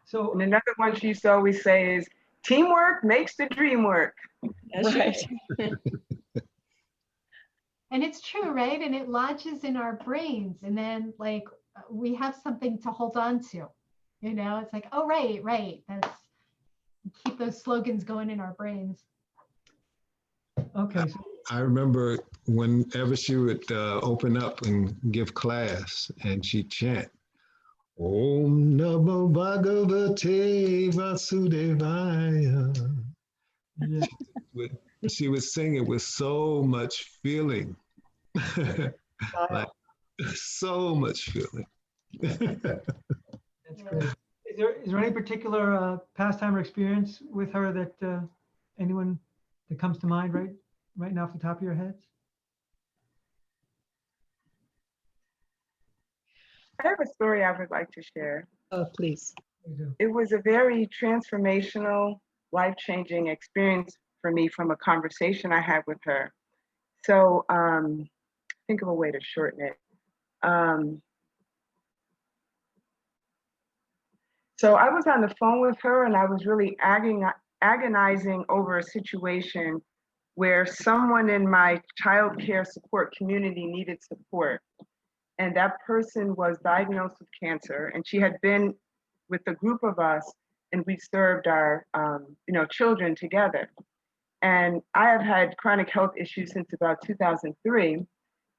So, and another one she used to always say is, teamwork makes the dream work. That's right. And it's true, right? And it lodges in our brains. And then we have something to hold on to. It's like, oh, right. That's keep those slogans going in our brains. Okay. I remember whenever she would open up and give class and she'd chant, Om Namo Bhagavate Vasudevaya. Yeah. She would sing it with so much feeling. So much feeling. That's great. Is there any particular pastime or experience with her that anyone that comes to mind right now off the top of your heads? I have a story I would like to share. Oh, please. It was a very transformational, life-changing experience for me from a conversation I had with her. So think of a way to shorten it. So I was on the phone with her and I was really agonizing over a situation where someone in my child care support community needed support. And that person was diagnosed with cancer, and she had been with a group of us, and we served our children together. And I have had chronic health issues since about 2003.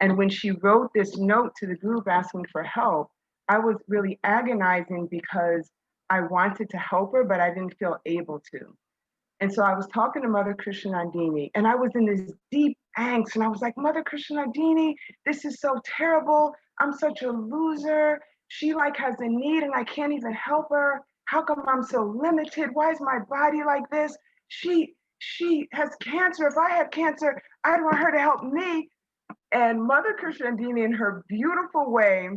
And when she wrote this note to the group asking for help, I was really agonizing because I wanted to help her, but I didn't feel able to. And so I was talking to Mother Krsnanandini, and I was in this deep angst, and I was like, Mother Krsnanandini, this is so terrible. I'm such a loser. She has a need and I can't even help her. How come I'm so limited? Why is my body like this? She has cancer. If I had cancer, I'd want her to help me. And Mother Krsnanandini, in her beautiful way,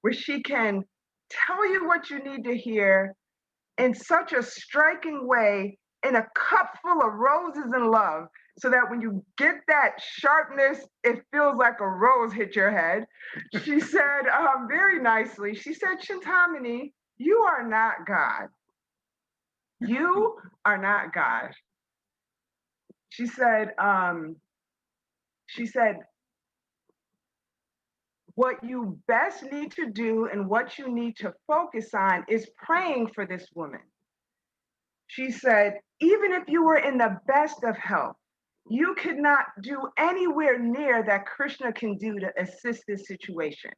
where she can tell you what you need to hear in such a striking way, in a cup full of roses and love, so that when you get that sharpness, it feels like a rose hit your head. She said very nicely, she said, Chintamani, you are not God. You are not God. She said, what you best need to do and what you need to focus on is praying for this woman. She said, even if you were in the best of health, you could not do anywhere near that Krishna can do to assist this situation.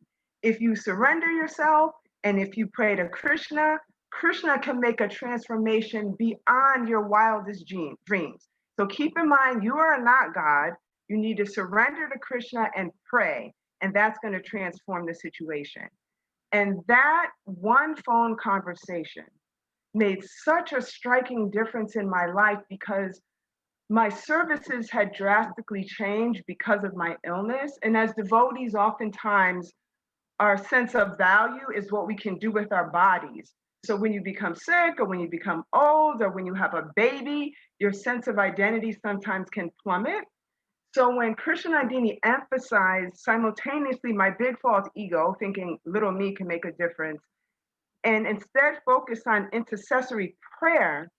If you surrender yourself and if you pray to Krishna, Krishna can make a transformation beyond your wildest dreams. So keep in mind, you are not God. You need to surrender to Krishna and pray, and that's going to transform the situation. And that one phone conversation made such a striking difference in my life, because my services had drastically changed because of my illness. And as devotees, oftentimes our sense of value is what we can do with our bodies. So when you become sick, or when you become old, or when you have a baby, your sense of identity sometimes can plummet. So when Krsnanandini emphasized simultaneously my big false ego, thinking little me can make a difference, and instead focus on intercessory prayer,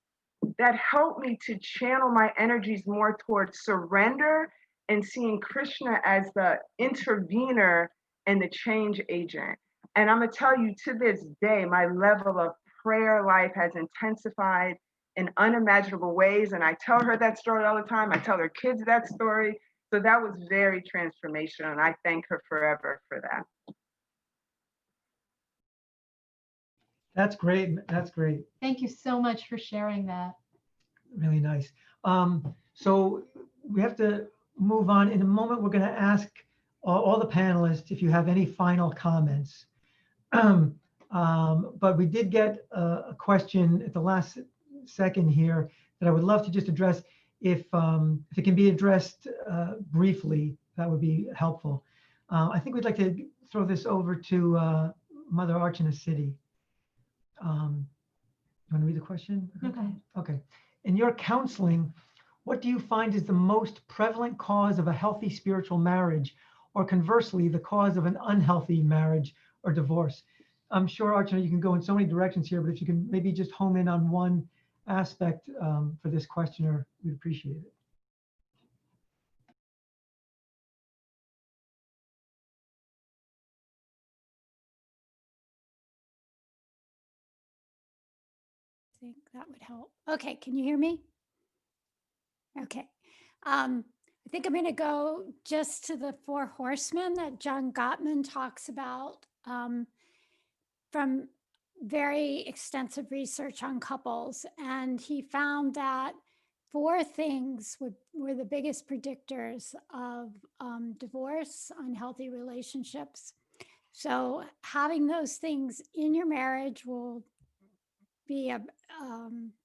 that helped me to channel my energies more towards surrender and seeing Krishna as the intervener and the change agent. And I'm gonna tell you, to this day, my level of prayer life has intensified in unimaginable ways. And I tell her that story all the time. I tell her kids that story. So that was very transformational, and I thank her forever for that. That's great. That's great. Thank you so much for sharing that. Really nice. So we have to move on. In a moment, we're going to ask all the panelists if you have any final comments. But we did get a question at the last second here that I would love to just address. If it can be addressed briefly, that would be helpful. I think we'd like to throw this over to Mother Archana City. You want to read the question? Okay. Okay. In your counseling, what do you find is the most prevalent cause of a healthy spiritual marriage, or conversely, the cause of an unhealthy marriage or divorce? I'm sure, Archana, you can go in so many directions here, but if you can maybe just home in on one aspect for this questioner, we'd appreciate it. I think that would help. Okay, can you hear me? Okay. I think I'm going to go just to the 4 horsemen that John Gottman talks about from very extensive research on couples. And he found that 4 things were the biggest predictors of divorce, unhealthy relationships. So having those things in your marriage will be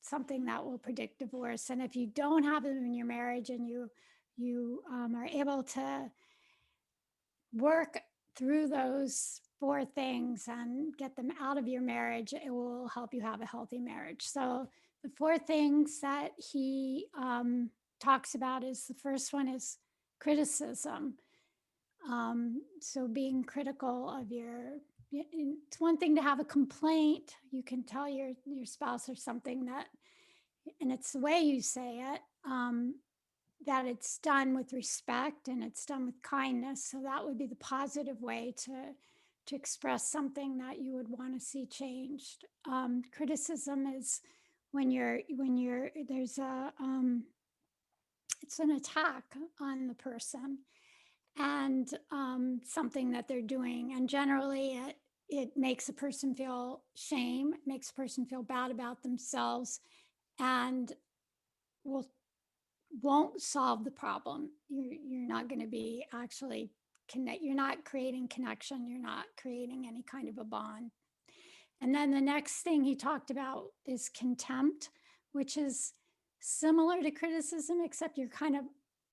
something that will predict divorce. And if you don't have them in your marriage and you are able to work through those 4 things and get them out of your marriage, it will help you have a healthy marriage. So the 4 things that he talks about is, the first one is criticism. So being critical of it's one thing to have a complaint. You can tell your spouse or something that, and it's the way you say it, that it's done with respect and it's done with kindness. So that would be the positive way to express something that you would want to see changed. Criticism is when there's it's an attack on the person and something that they're doing. And generally it makes a person feel shame, it makes a person feel bad about themselves, and won't solve the problem. You're not going to be actually you're not creating connection. You're not creating any kind of a bond. And then the next thing he talked about is contempt, which is similar to criticism, except you're kind of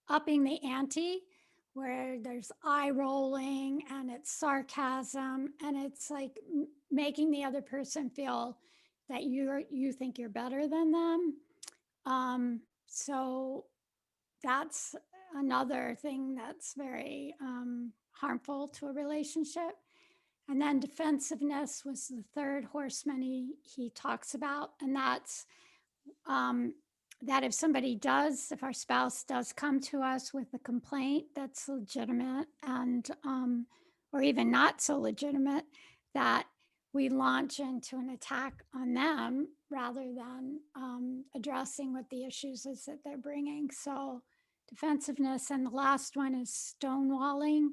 upping the ante, where there's eye rolling and it's sarcasm and it's like making the other person feel that you think you're better than them. So that's another thing that's very harmful to a relationship. And then defensiveness was the third horseman he talks about. And that's that if our spouse does come to us with a complaint that's legitimate and, or even not so legitimate, that we launch into an attack on them rather than addressing what the issues is that they're bringing. So defensiveness. And the last one is stonewalling.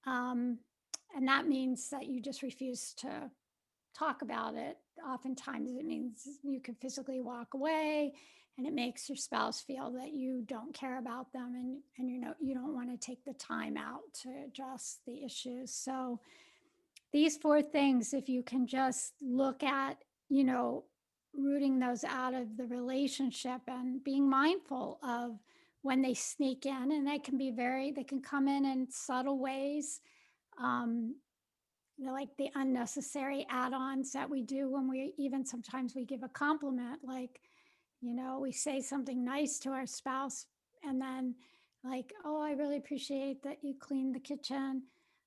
And that means that you just refuse to talk about it. Oftentimes it means you can physically walk away, and it makes your spouse feel that you don't care about them, and you don't want to take the time out to address the issues. So these 4 things, if you can just look at, rooting those out of the relationship and being mindful of when they sneak in, and they can come in subtle ways. Like the unnecessary add-ons that we do when sometimes we give a compliment, like, we say something nice to our spouse and then like, oh, I really appreciate that you cleaned the kitchen.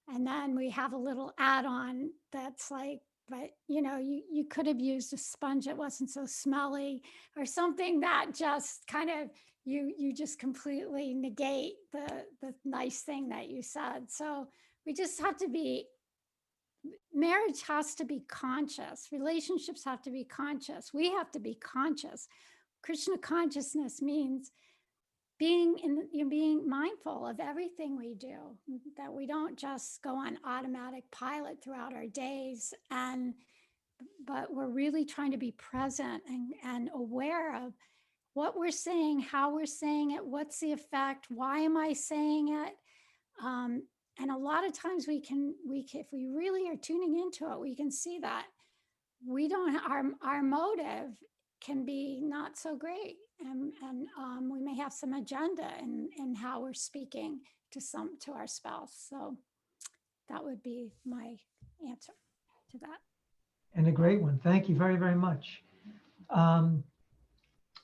And then we have a little add-on that's like, but you could have used a sponge that wasn't so smelly, or something that just kind of, you just completely negate the nice thing that you said. So we just have to be, marriage has to be conscious. Relationships have to be conscious. We have to be conscious. Krishna consciousness means being mindful of everything we do, that we don't just go on automatic pilot throughout our days, but we're really trying to be present and aware of what we're saying, how we're saying it, what's the effect, why am I saying it? And a lot of times we can, if we really are tuning into it, we can see that our motive can be not so great. And we may have some agenda in how we're speaking to our spouse. So that would be my answer to that. And a great one. Thank you very, very much.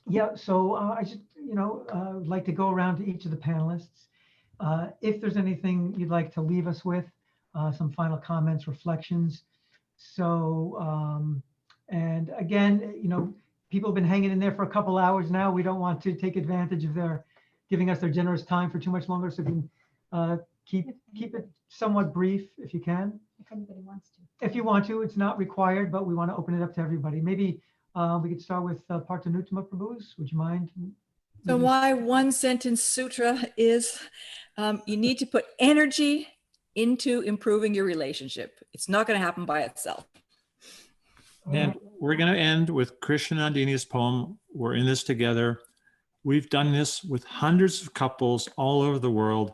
Yeah, so I just, would like to go around to each of the panelists. If there's anything you'd like to leave us with, some final comments, reflections. So, and again, people have been hanging in there for a couple hours now. We don't want to take advantage of their giving us their generous time for too much longer. So you can keep it somewhat brief if you can. If anybody wants to. If you want to, it's not required, but we want to open it up to everybody. Maybe we could start with Partanuttama Prabhus. Would you mind? So my one sentence sutra is you need to put energy into improving your relationship. It's not going to happen by itself. And we're going to end with Krsnanandini's poem, We're in This Together. We've done this with hundreds of couples all over the world.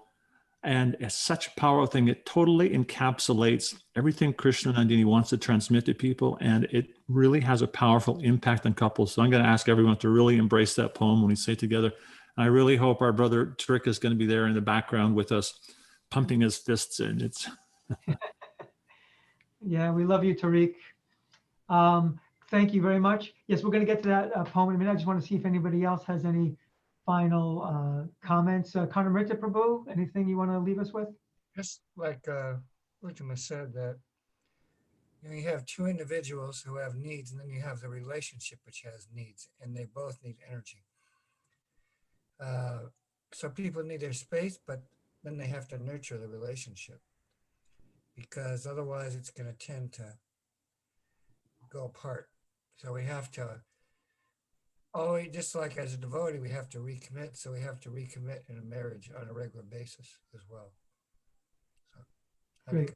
And it's such a powerful thing. It totally encapsulates everything Krsnanandini wants to transmit to people. And it really has a powerful impact on couples. So I'm going to ask everyone to really embrace that poem when we say it together. And I really hope our brother Tarik is going to be there in the background with us, pumping his fists in. It's Yeah, we love you, Tarik. Thank you very much. Yes, we're going to get to that poem in a minute. I just want to see if anybody else has any final comments. Karnamrita Prabhu, anything you want to leave us with? Just like Uttama said, that you have 2 individuals who have needs, and then you have the relationship which has needs, and they both need energy. So people need their space, but then they have to nurture the relationship, because otherwise it's going to tend to go apart. So we have to always, just like as a devotee, we have to recommit. So we have to recommit in a marriage on a regular basis as well. So, Great.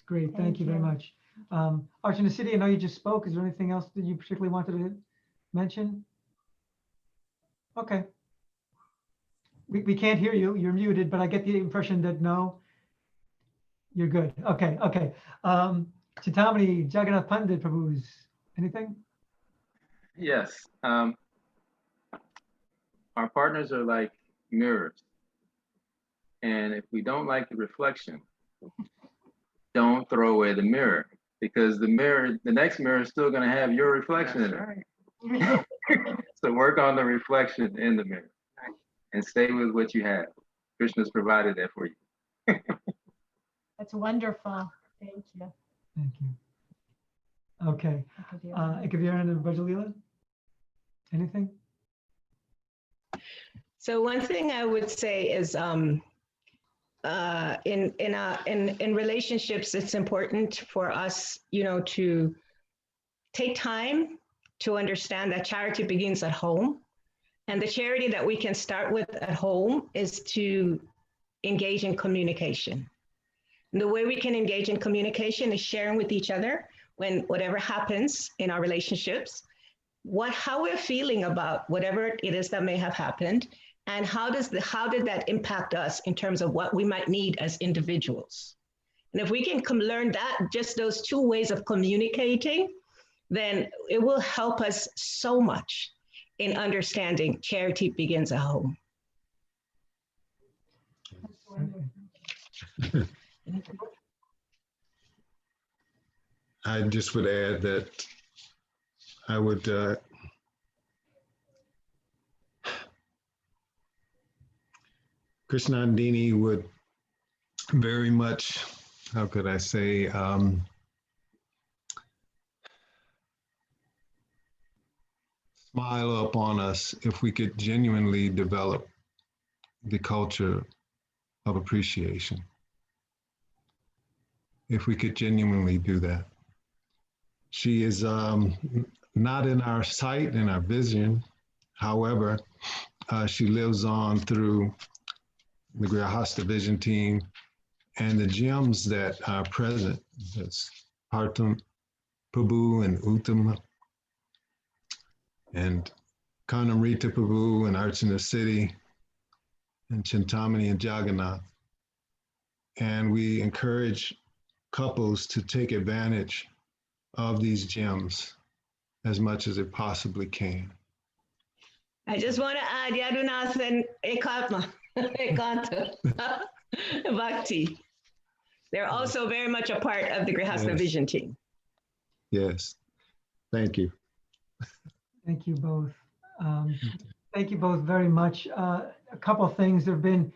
Great. Thank you very much. Archana Siddhi, I know you just spoke. Is there anything else that you particularly wanted to mention? Okay. We can't hear you. You're muted, but I get the impression that no, you're good. Okay. Okay. Chitamani Jagannath Pandit Prabhu's, anything? Yes. Our partners are like mirrors. And if we don't like the reflection, don't throw away the mirror, because the next mirror is still going to have your reflection in it. So work on the reflection in the mirror and stay with what you have. Krishna's provided that for you. That's wonderful. Thank you. Thank you. Okay. Ekavira and Brajalila, anything? So one thing I would say is in relationships, it's important for us, to take time to understand that charity begins at home. And the charity that we can start with at home is to engage in communication. And the way we can engage in communication is sharing with each other when whatever happens in our relationships, how we're feeling about whatever it is that may have happened, and how did that impact us in terms of what we might need as individuals. And if we can learn that, just those two ways of communicating, then it will help us so much in understanding charity begins at home. I just would add that I would Krsnanandini would very much, how could I say, smile up on us if we could genuinely develop the culture of appreciation. If we could genuinely do that. She is not in our sight, in our vision. However, she lives on through the Grihastha Vision Team and the gems that are present. That's Partam, Prabhu, and Uttama, and Karnamrita Prabhu and Archana City, and Chintamani and Jagannath. And we encourage couples to take advantage of these gems as much as it possibly can. I just want to add Yadunath and Ekanta, Bhakti. They're also very much a part of the Grihastha Vision Team. Yes, thank you. Thank you both. Thank you both very much. A couple of things. There have been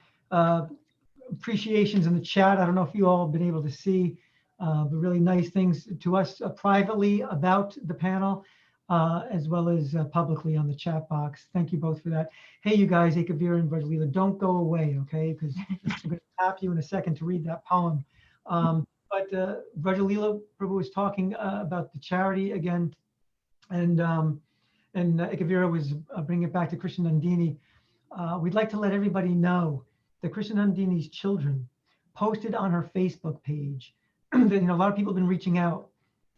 appreciations in the chat. I don't know if you all have been able to see the really nice things to us privately about the panel, as well as publicly on the chat box. Thank you both for that. Hey, you guys, Ekavira and Brajalila, don't go away, okay? Because I'm going to tap you in a second to read that poem. But Brajalila Prabhu was talking about the charity again, and Ekavira was bringing it back to Krsnanandini. We'd like to let everybody know that Krsnanandini's children posted on her Facebook page that, a lot of people have been reaching out.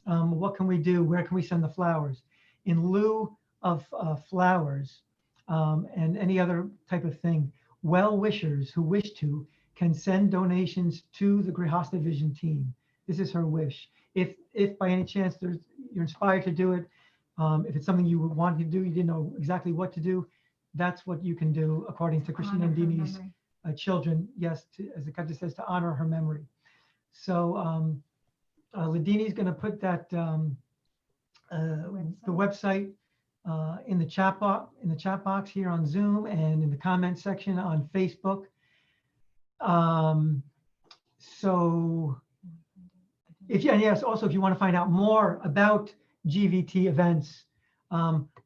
What can we do? Where can we send the flowers? In lieu of flowers and any other type of thing, well-wishers who wish to can send donations to the Grihastha Vision Team. This is her wish. If by any chance you're inspired to do it, if it's something you would want to do, you didn't know exactly what to do, that's what you can do according to Krsnanandini's children. Yes, as the Kanta says, to honor her memory. So Ladini is going to put that the website in the chat box here on Zoom and in the comment section on Facebook. So if you want to find out more about GVT events,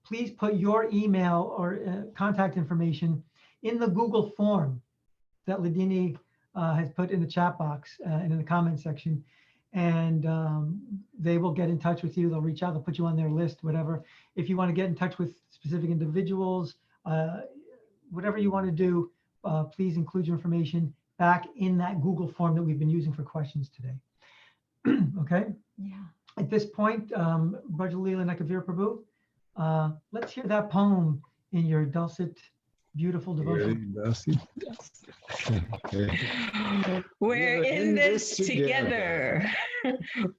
please put your email or contact information in the Google form that Ladini has put in the chat box and in the comment section. And they will get in touch with you. They'll reach out, they'll put you on their list, whatever. If you want to get in touch with specific individuals, whatever you want to do, please include your information back in that Google form that we've been using for questions today. Okay? Yeah. At this point, Brajalila and Ekavira Prabhu, let's hear that poem in your dulcet beautiful devotion. Dasi. We're in this together.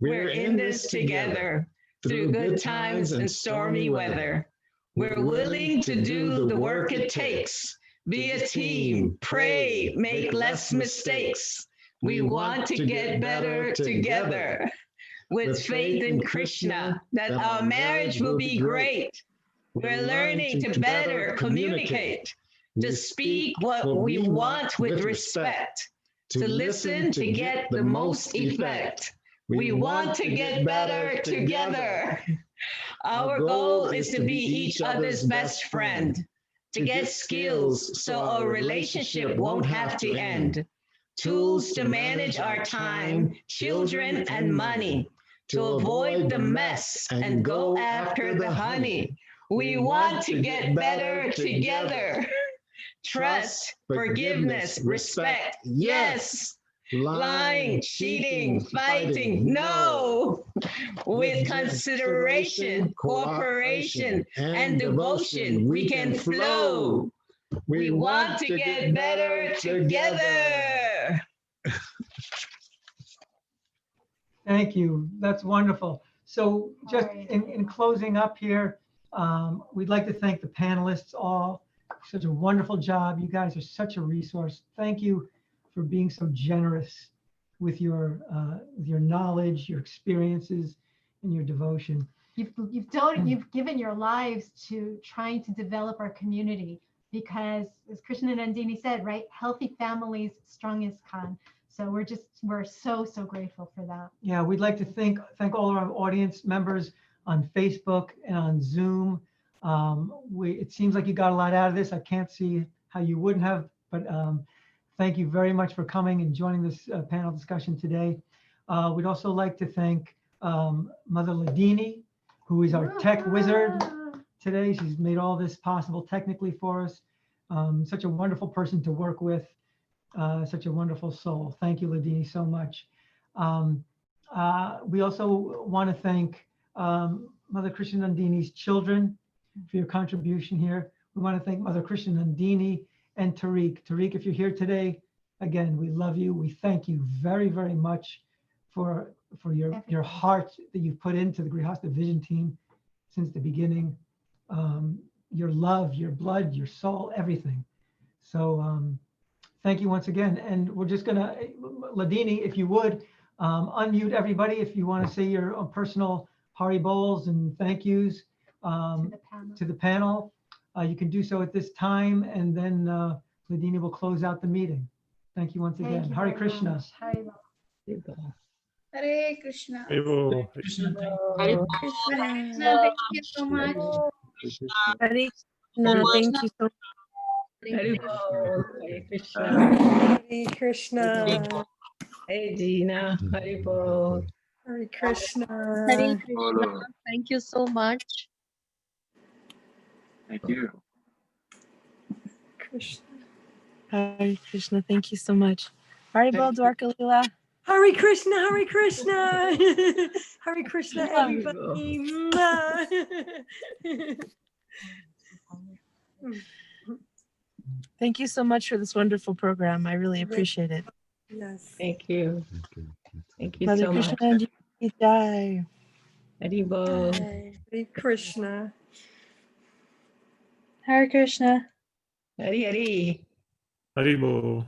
We're in this together. Through good times and stormy weather. We're willing to do the work it takes. Be a team, pray, make less mistakes. We want to get better together. With faith in Krishna, that our marriage will be great. We're learning to better communicate, to speak what we want with respect, to listen to get the most effect. We want to get better together. Our goal is to be each other's best friend, to get skills so our relationship won't have to end, tools to manage our time, children, and money, to avoid the mess and go after the honey. We want to get better together. Trust, forgiveness, respect, yes. Lying, cheating, fighting, no. With consideration, cooperation, and devotion, we can flow. We want to get better together. Thank you. That's wonderful. So just right. in closing up here, we'd like to thank the panelists all. Such a wonderful job. You guys are such a resource. Thank you for being so generous with your knowledge, your experiences, and your devotion. You've given your lives to trying to develop our community because, as Krsnanandini said, right, healthy families, strongest Khan. So we're so grateful for that. Yeah, we'd like to thank all our audience members on Facebook and on Zoom. It seems like you got a lot out of this. I can't see how you wouldn't have, but thank you very much for coming and joining this panel discussion today. We'd also like to thank Mother Ladini, who is our tech wizard today. She's made all this possible technically for us. Such a wonderful person to work with. Such a wonderful soul. Thank you, Ladini, so much. We also want to thank Mother Krsnanandini's children for your contribution here. We want to thank Mother Krsnanandini and Tariq. Tariq, if you're here today, again, we love you. We thank you very, very much for your heart that you've put into the Grihastha Vision Team since the beginning. Your love, your blood, your soul, everything. So thank you once again. And we're just gonna, Ladini, if you would, unmute everybody if you want to say your personal Hari Bols and thank yous to the panel. You can do so at this time, and then Ladini will close out the meeting. Thank you once again. Hare Krishna. Hare Krishna. Hare Krishna. Hare Krishna. Thank you so much. Hare Krishna. Thank you so much. Hare Krishna. Hare Krishna. Hey Gina, Hare Bol. Hare Krishna. Hare Krishna. Thank you so much. Thank you. Krishna. Hare Krishna. Thank you so much. Hare Bol Dwarka Lila. Hare Krishna, Hare Krishna. Hare Krishna, everybody. Thank you so much for this wonderful program. I really appreciate it. Yes. Thank you. Thank you Mother so much. Krishna Jai. Hare Bol. Hare Krishna. Hare Krishna. Hare Hare. Haribo.